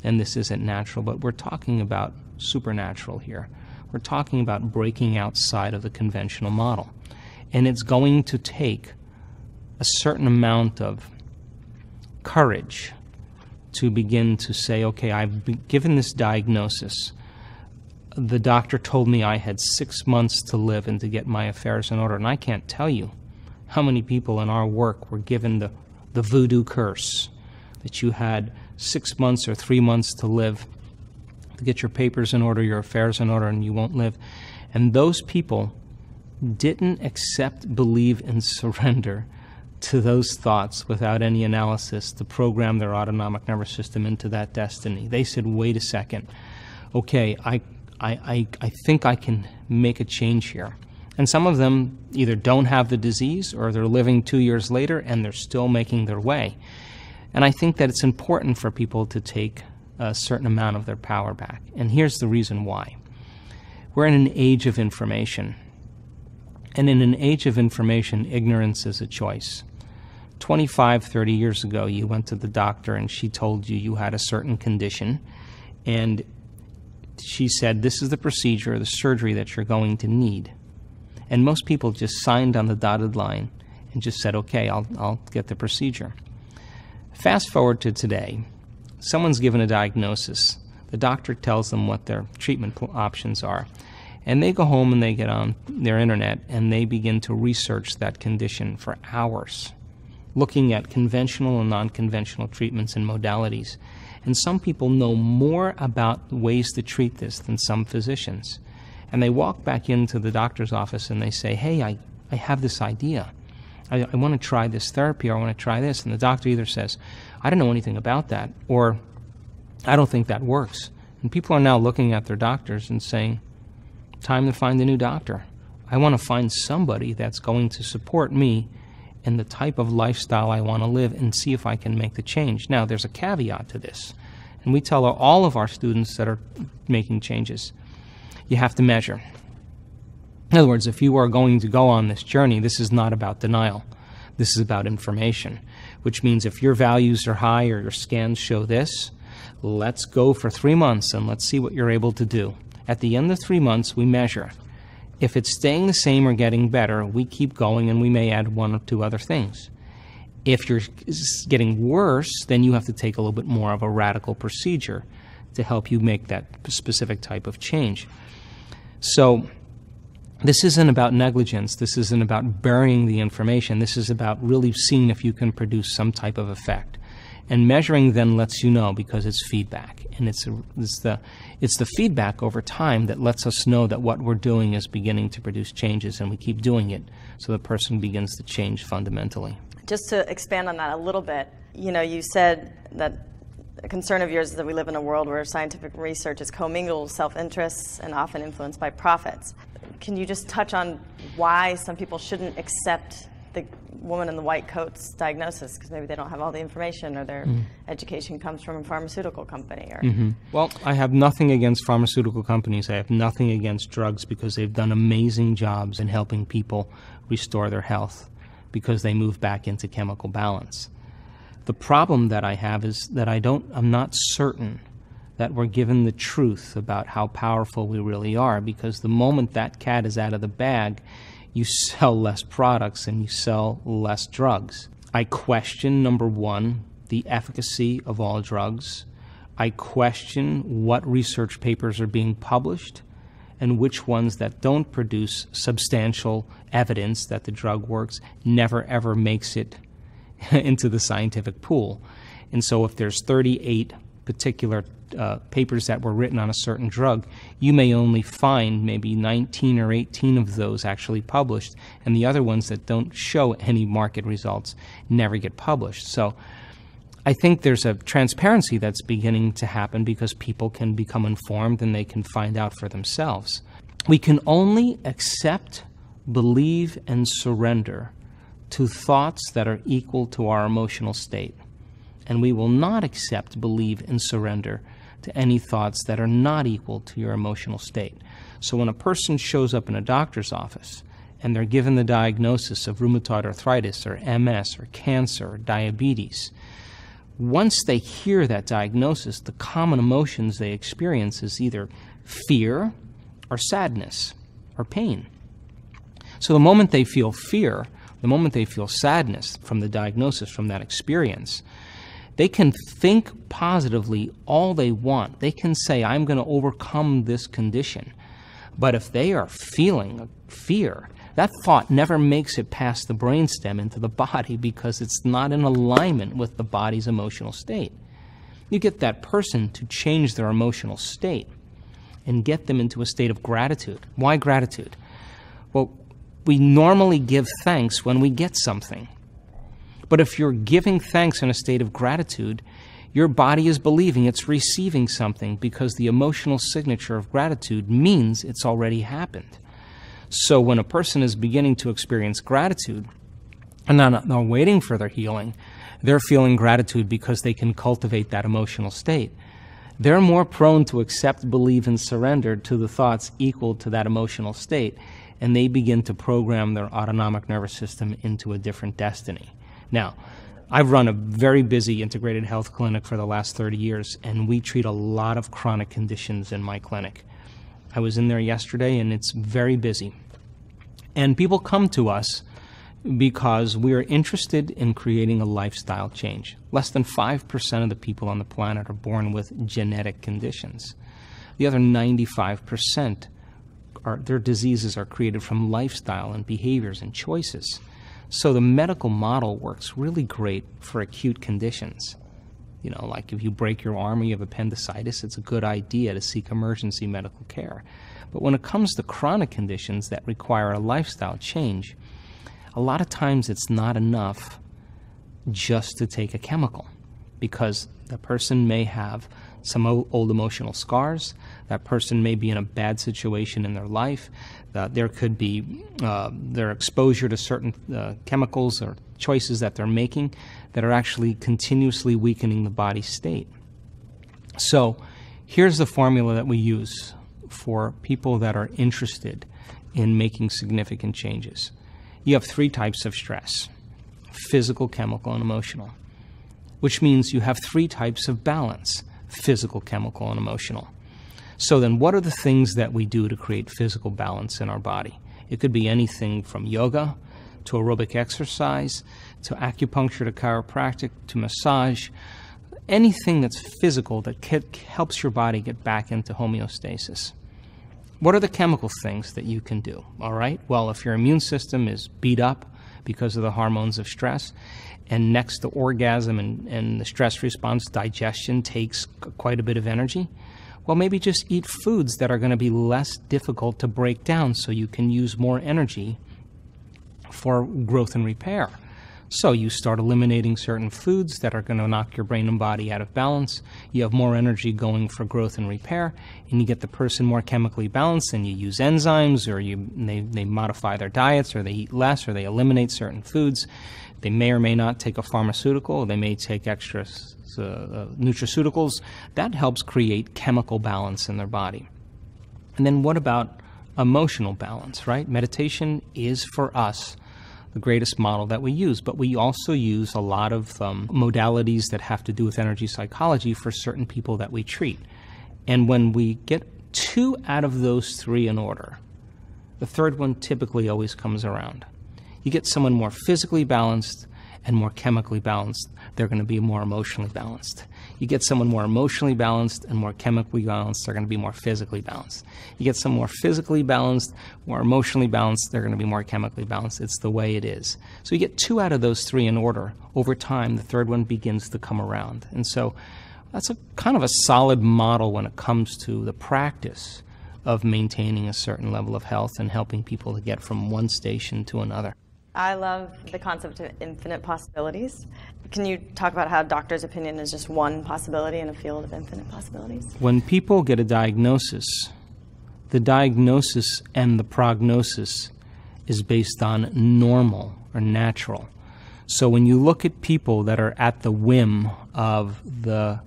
and this isn't natural, but we're talking about supernatural here. We're talking about breaking outside of the conventional model. And it's going to take a certain amount of courage to begin to say, okay, I've been given this diagnosis. The doctor told me I had 6 months to live and to get my affairs in order. And I can't tell you how many people in our work were given the voodoo curse, that you had 6 months or 3 months to live, to get your papers in order, your affairs in order, and you won't live. And those people didn't accept, believe, and surrender to those thoughts without any analysis to program their autonomic nervous system into that destiny. They said, wait a second, okay, I think I can make a change here. And some of them either don't have the disease, or they're living 2 years later and they're still making their way. And I think that it's important for people to take a certain amount of their power back. And here's the reason why. We're in an age of information. And in an age of information, ignorance is a choice. 25, 30 years ago, you went to the doctor and she told you you had a certain condition. And she said, this is the procedure or the surgery that you're going to need. And most people just signed on the dotted line and just said, okay, I'll get the procedure. Fast forward to today. Someone's given a diagnosis. The doctor tells them what their treatment options are. And they go home and they get on their internet and they begin to research that condition for hours, looking at conventional and non-conventional treatments and modalities. And some people know more about ways to treat this than some physicians. And they walk back into the doctor's office and they say, hey, I have this idea. I want to try this therapy, or I want to try this. And the doctor either says, I don't know anything about that, or I don't think that works. And people are now looking at their doctors and saying, time to find a new doctor. I want to find somebody that's going to support me in the type of lifestyle I want to live and see if I can make the change. Now, there's a caveat to this. And we tell all of our students that are making changes, you have to measure. In other words, if you are going to go on this journey, this is not about denial. This is about information, which means if your values are high or your scans show this, let's go for 3 months and let's see what you're able to do. At the end of 3 months, we measure. If it's staying the same or getting better, we keep going and we may add 1 or 2 other things. If you're getting worse, then you have to take a little bit more of a radical procedure to help you make that specific type of change. So this isn't about negligence. This isn't about burying the information. This is about really seeing if you can produce some type of effect. And measuring then lets you know, because it's feedback. And it's the feedback over time that lets us know that what we're doing is beginning to produce changes, and we keep doing it so the person begins to change fundamentally. Just to expand on that a little bit, you said that a concern of yours is that we live in a world where scientific research is commingled with self-interests and often influenced by profits. Can you just touch on why some people shouldn't accept the woman in the white coat's diagnosis, because maybe they don't have all the information, or their education comes from a pharmaceutical company? Or Well, I have nothing against pharmaceutical companies. I have nothing against drugs, because they've done amazing jobs in helping people restore their health because they move back into chemical balance. The problem that I have is that I'm not certain that we're given the truth about how powerful we really are, because the moment that cat is out of the bag, you sell less products and you sell less drugs. I question, number one, the efficacy of all drugs. I question what research papers are being published and which ones that don't produce substantial evidence that the drug works never ever makes it into the scientific pool. And so if there's 38 particular papers that were written on a certain drug, you may only find maybe 19 or 18 of those actually published, and the other ones that don't show any market results never get published. So I think there's a transparency that's beginning to happen because people can become informed and they can find out for themselves. We can only accept, believe, and surrender to thoughts that are equal to our emotional state. And we will not accept, believe, and surrender to any thoughts that are not equal to your emotional state. So when a person shows up in a doctor's office and they're given the diagnosis of rheumatoid arthritis or MS or cancer or diabetes, once they hear that diagnosis, the common emotions they experience is either fear or sadness or pain. So the moment they feel fear, the moment they feel sadness from the diagnosis, from that experience, they can think positively all they want. They can say, I'm going to overcome this condition. But if they are feeling fear, that thought never makes it past the brainstem into the body because it's not in alignment with the body's emotional state. You get that person to change their emotional state and get them into a state of gratitude. Why gratitude? Well, we normally give thanks when we get something. But if you're giving thanks in a state of gratitude, your body is believing it's receiving something because the emotional signature of gratitude means it's already happened. So when a person is beginning to experience gratitude and not waiting for their healing, they're feeling gratitude because they can cultivate that emotional state. They're more prone to accept, believe, and surrender to the thoughts equal to that emotional state, and they begin to program their autonomic nervous system into a different destiny. Now, I've run a very busy integrated health clinic for the last 30 years, and we treat a lot of chronic conditions in my clinic. I was in there yesterday, and it's very busy. And people come to us because we are interested in creating a lifestyle change. Less than 5% of the people on the planet are born with genetic conditions. The other 95%, their diseases are created from lifestyle and behaviors and choices. So the medical model works really great for acute conditions. You know, like if you break your arm or you have appendicitis, it's a good idea to seek emergency medical care. But when it comes to chronic conditions that require a lifestyle change, a lot of times it's not enough just to take a chemical, because the person may have some old emotional scars, that person may be in a bad situation in their life, there could be their exposure to certain chemicals or choices that they're making that are actually continuously weakening the body's state. So here's the formula that we use for people that are interested in making significant changes. You have 3 types of stress: physical, chemical, and emotional, which means you have 3 types of balance: physical, chemical, and emotional. So then what are the things that we do to create physical balance in our body? It could be anything from yoga to aerobic exercise to acupuncture to chiropractic to massage, anything that's physical that helps your body get back into homeostasis. What are the chemical things that you can do? All right, well, if your immune system is beat up because of the hormones of stress, and next to orgasm and the stress response, digestion takes quite a bit of energy, well, maybe just eat foods that are going to be less difficult to break down so you can use more energy for growth and repair. So you start eliminating certain foods that are going to knock your brain and body out of balance. You have more energy going for growth and repair, and you get the person more chemically balanced, and you use enzymes, or they modify their diets, or they eat less, or they eliminate certain foods. They may or may not take a pharmaceutical. They may take extra nutraceuticals. That helps create chemical balance in their body. And then what about emotional balance, right? Meditation is, for us, the greatest model that we use, but we also use a lot of modalities that have to do with energy psychology for certain people that we treat. And when we get 2 out of those 3 in order, the third one typically always comes around. You get someone more physically balanced and more chemically balanced, they're going to be more emotionally balanced. You get someone more emotionally balanced and more chemically balanced, they're going to be more physically balanced. You get someone more physically balanced, more emotionally balanced, they're going to be more chemically balanced. It's the way it is. So you get 2 out of those 3 in order. Over time, the third one begins to come around. And so that's a kind of a solid model when it comes to the practice of maintaining a certain level of health and helping people to get from one station to another. I love the concept of infinite possibilities. Can you talk about how a doctor's opinion is just one possibility in a field of infinite possibilities? When people get a diagnosis, the diagnosis and the prognosis is based on normal or natural. So when you look at people that are at the whim of the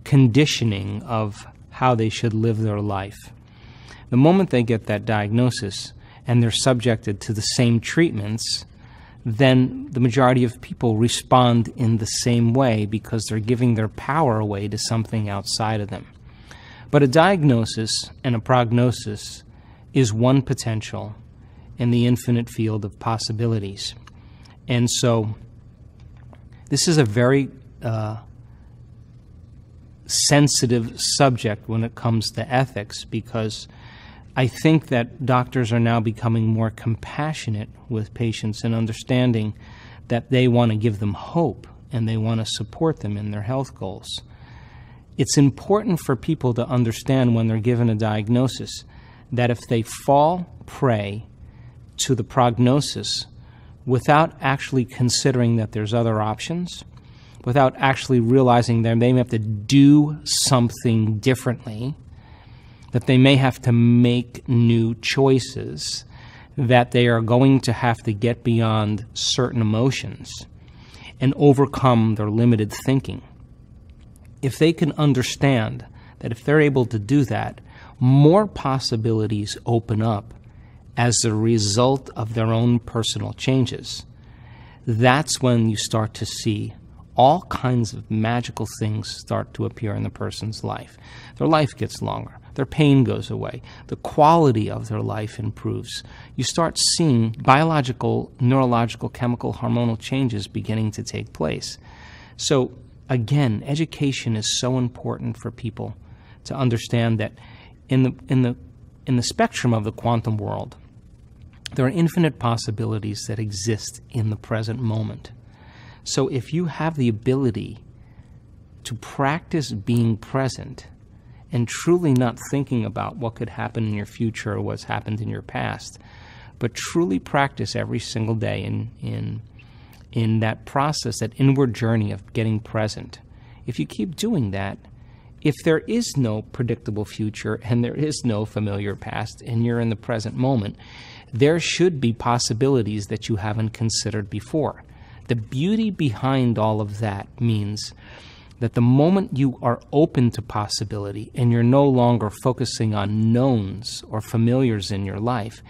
conditioning of how they should live their life, the moment they get that diagnosis and they're subjected to the same treatments, then the majority of people respond in the same way because they're giving their power away to something outside of them. But a diagnosis and a prognosis is one potential in the infinite field of possibilities. And so this is a very sensitive subject when it comes to ethics, because I think that doctors are now becoming more compassionate with patients and understanding that they want to give them hope and they want to support them in their health goals. It's important for people to understand when they're given a diagnosis that if they fall prey to the prognosis without actually considering that there's other options, without actually realizing that they may have to do something differently, that they may have to make new choices, that they are going to have to get beyond certain emotions and overcome their limited thinking. If they can understand that if they're able to do that, more possibilities open up as a result of their own personal changes, that's when you start to see all kinds of magical things start to appear in the person's life. Their life gets longer. Their pain goes away. The quality of their life improves. You start seeing biological, neurological, chemical, hormonal changes beginning to take place. So again, education is so important for people to understand that in the spectrum of the quantum world, there are infinite possibilities that exist in the present moment. So if you have the ability to practice being present and truly not thinking about what could happen in your future or what's happened in your past, but truly practice every single day in that process, that inward journey of getting present. If you keep doing that, if there is no predictable future and there is no familiar past and you're in the present moment, there should be possibilities that you haven't considered before. The beauty behind all of that means that the moment you are open to possibility and you're no longer focusing on knowns or familiars in your life,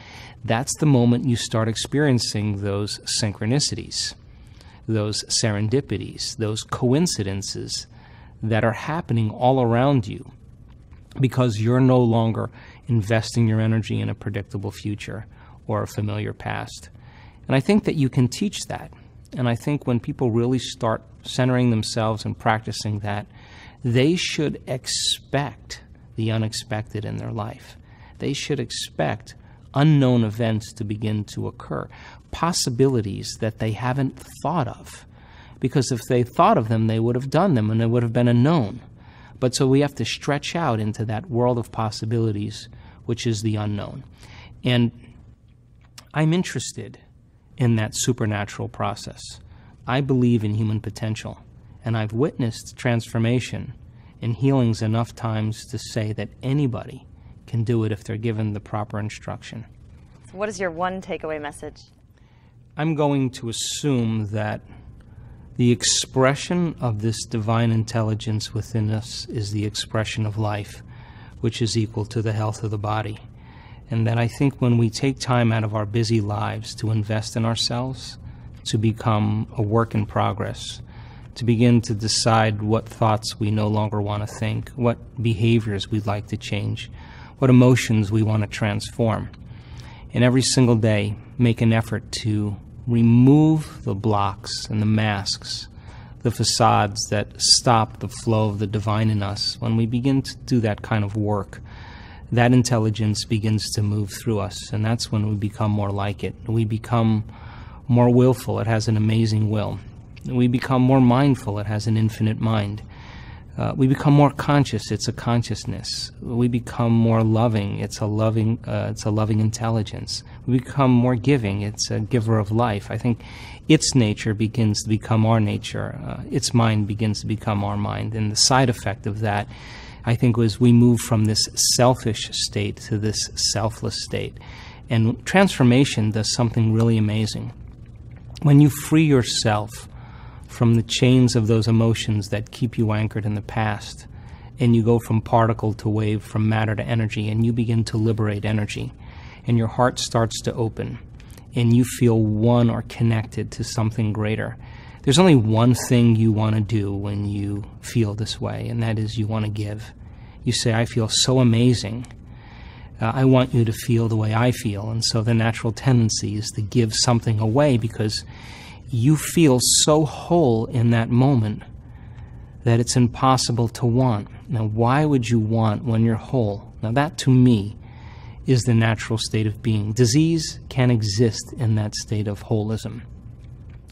that's the moment you start experiencing those synchronicities, those serendipities, those coincidences that are happening all around you, because you're no longer investing your energy in a predictable future or a familiar past. And I think that you can teach that. And I think when people really start centering themselves and practicing that, they should expect the unexpected in their life. They should expect unknown events to begin to occur, possibilities that they haven't thought of. Because if they thought of them, they would have done them and it would have been a known. But so we have to stretch out into that world of possibilities, which is the unknown. And I'm interested in that supernatural process. I believe in human potential, and I've witnessed transformation and healings enough times to say that anybody can do it if they're given the proper instruction. So what is your one takeaway message? I'm going to assume that the expression of this divine intelligence within us is the expression of life, which is equal to the health of the body. And that I think when we take time out of our busy lives to invest in ourselves, to become a work in progress, to begin to decide what thoughts we no longer want to think, what behaviors we'd like to change, what emotions we want to transform, and every single day make an effort to remove the blocks and the masks, the facades that stop the flow of the divine in us. When we begin to do that kind of work, that intelligence begins to move through us, and that's when we become more like it. We become more willful. It has an amazing will. We become more mindful. It has an infinite mind. We become more conscious. It's a consciousness. We become more loving. It's a loving intelligence. We become more giving. It's a giver of life. I think its nature begins to become our nature. Its mind begins to become our mind. And the side effect of that, I think, was we move from this selfish state to this selfless state. And transformation does something really amazing. When you free yourself from the chains of those emotions that keep you anchored in the past, and you go from particle to wave, from matter to energy, and you begin to liberate energy, and your heart starts to open, and you feel one or connected to something greater. There's only one thing you want to do when you feel this way, and that is you want to give. You say, I feel so amazing. I want you to feel the way I feel. And so the natural tendency is to give something away because you feel so whole in that moment that it's impossible to want. Now, why would you want when you're whole? Now, that to me is the natural state of being. Disease can exist in that state of holism.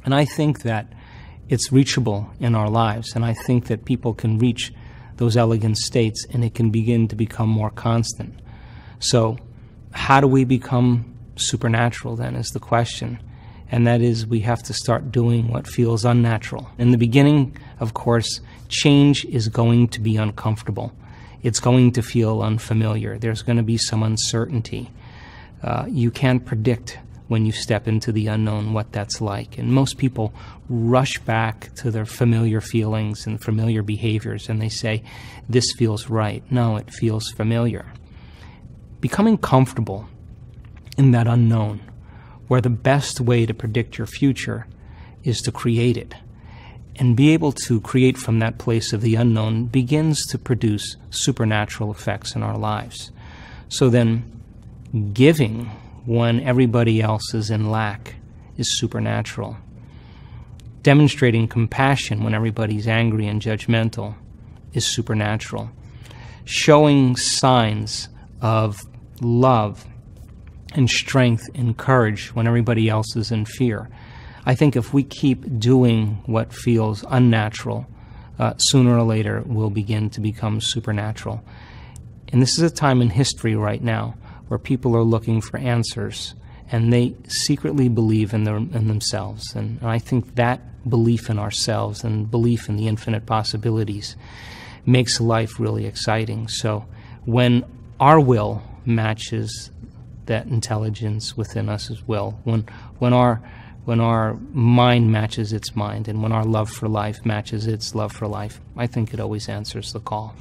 And I think that it's reachable in our lives, and I think that people can reach those elegant states, and it can begin to become more constant. So how do we become supernatural, then, is the question. And that is, we have to start doing what feels unnatural. In the beginning, of course, change is going to be uncomfortable. It's going to feel unfamiliar. There's going to be some uncertainty. You can't predict when you step into the unknown what that's like. And most people rush back to their familiar feelings and familiar behaviors, and they say, this feels right. No, it feels familiar. Becoming comfortable in that unknown, where the best way to predict your future is to create it, and be able to create from that place of the unknown, begins to produce supernatural effects in our lives. So then, giving when everybody else is in lack is supernatural. Demonstrating compassion when everybody's angry and judgmental is supernatural. Showing signs of love and strength and courage when everybody else is in fear. I think if we keep doing what feels unnatural, sooner or later we'll begin to become supernatural. And this is a time in history right now where people are looking for answers, and they secretly believe in themselves. And I think that belief in ourselves and belief in the infinite possibilities makes life really exciting. So when our will matches that intelligence within us as well, when our when our mind matches its mind, and when our love for life matches its love for life, I think it always answers the call.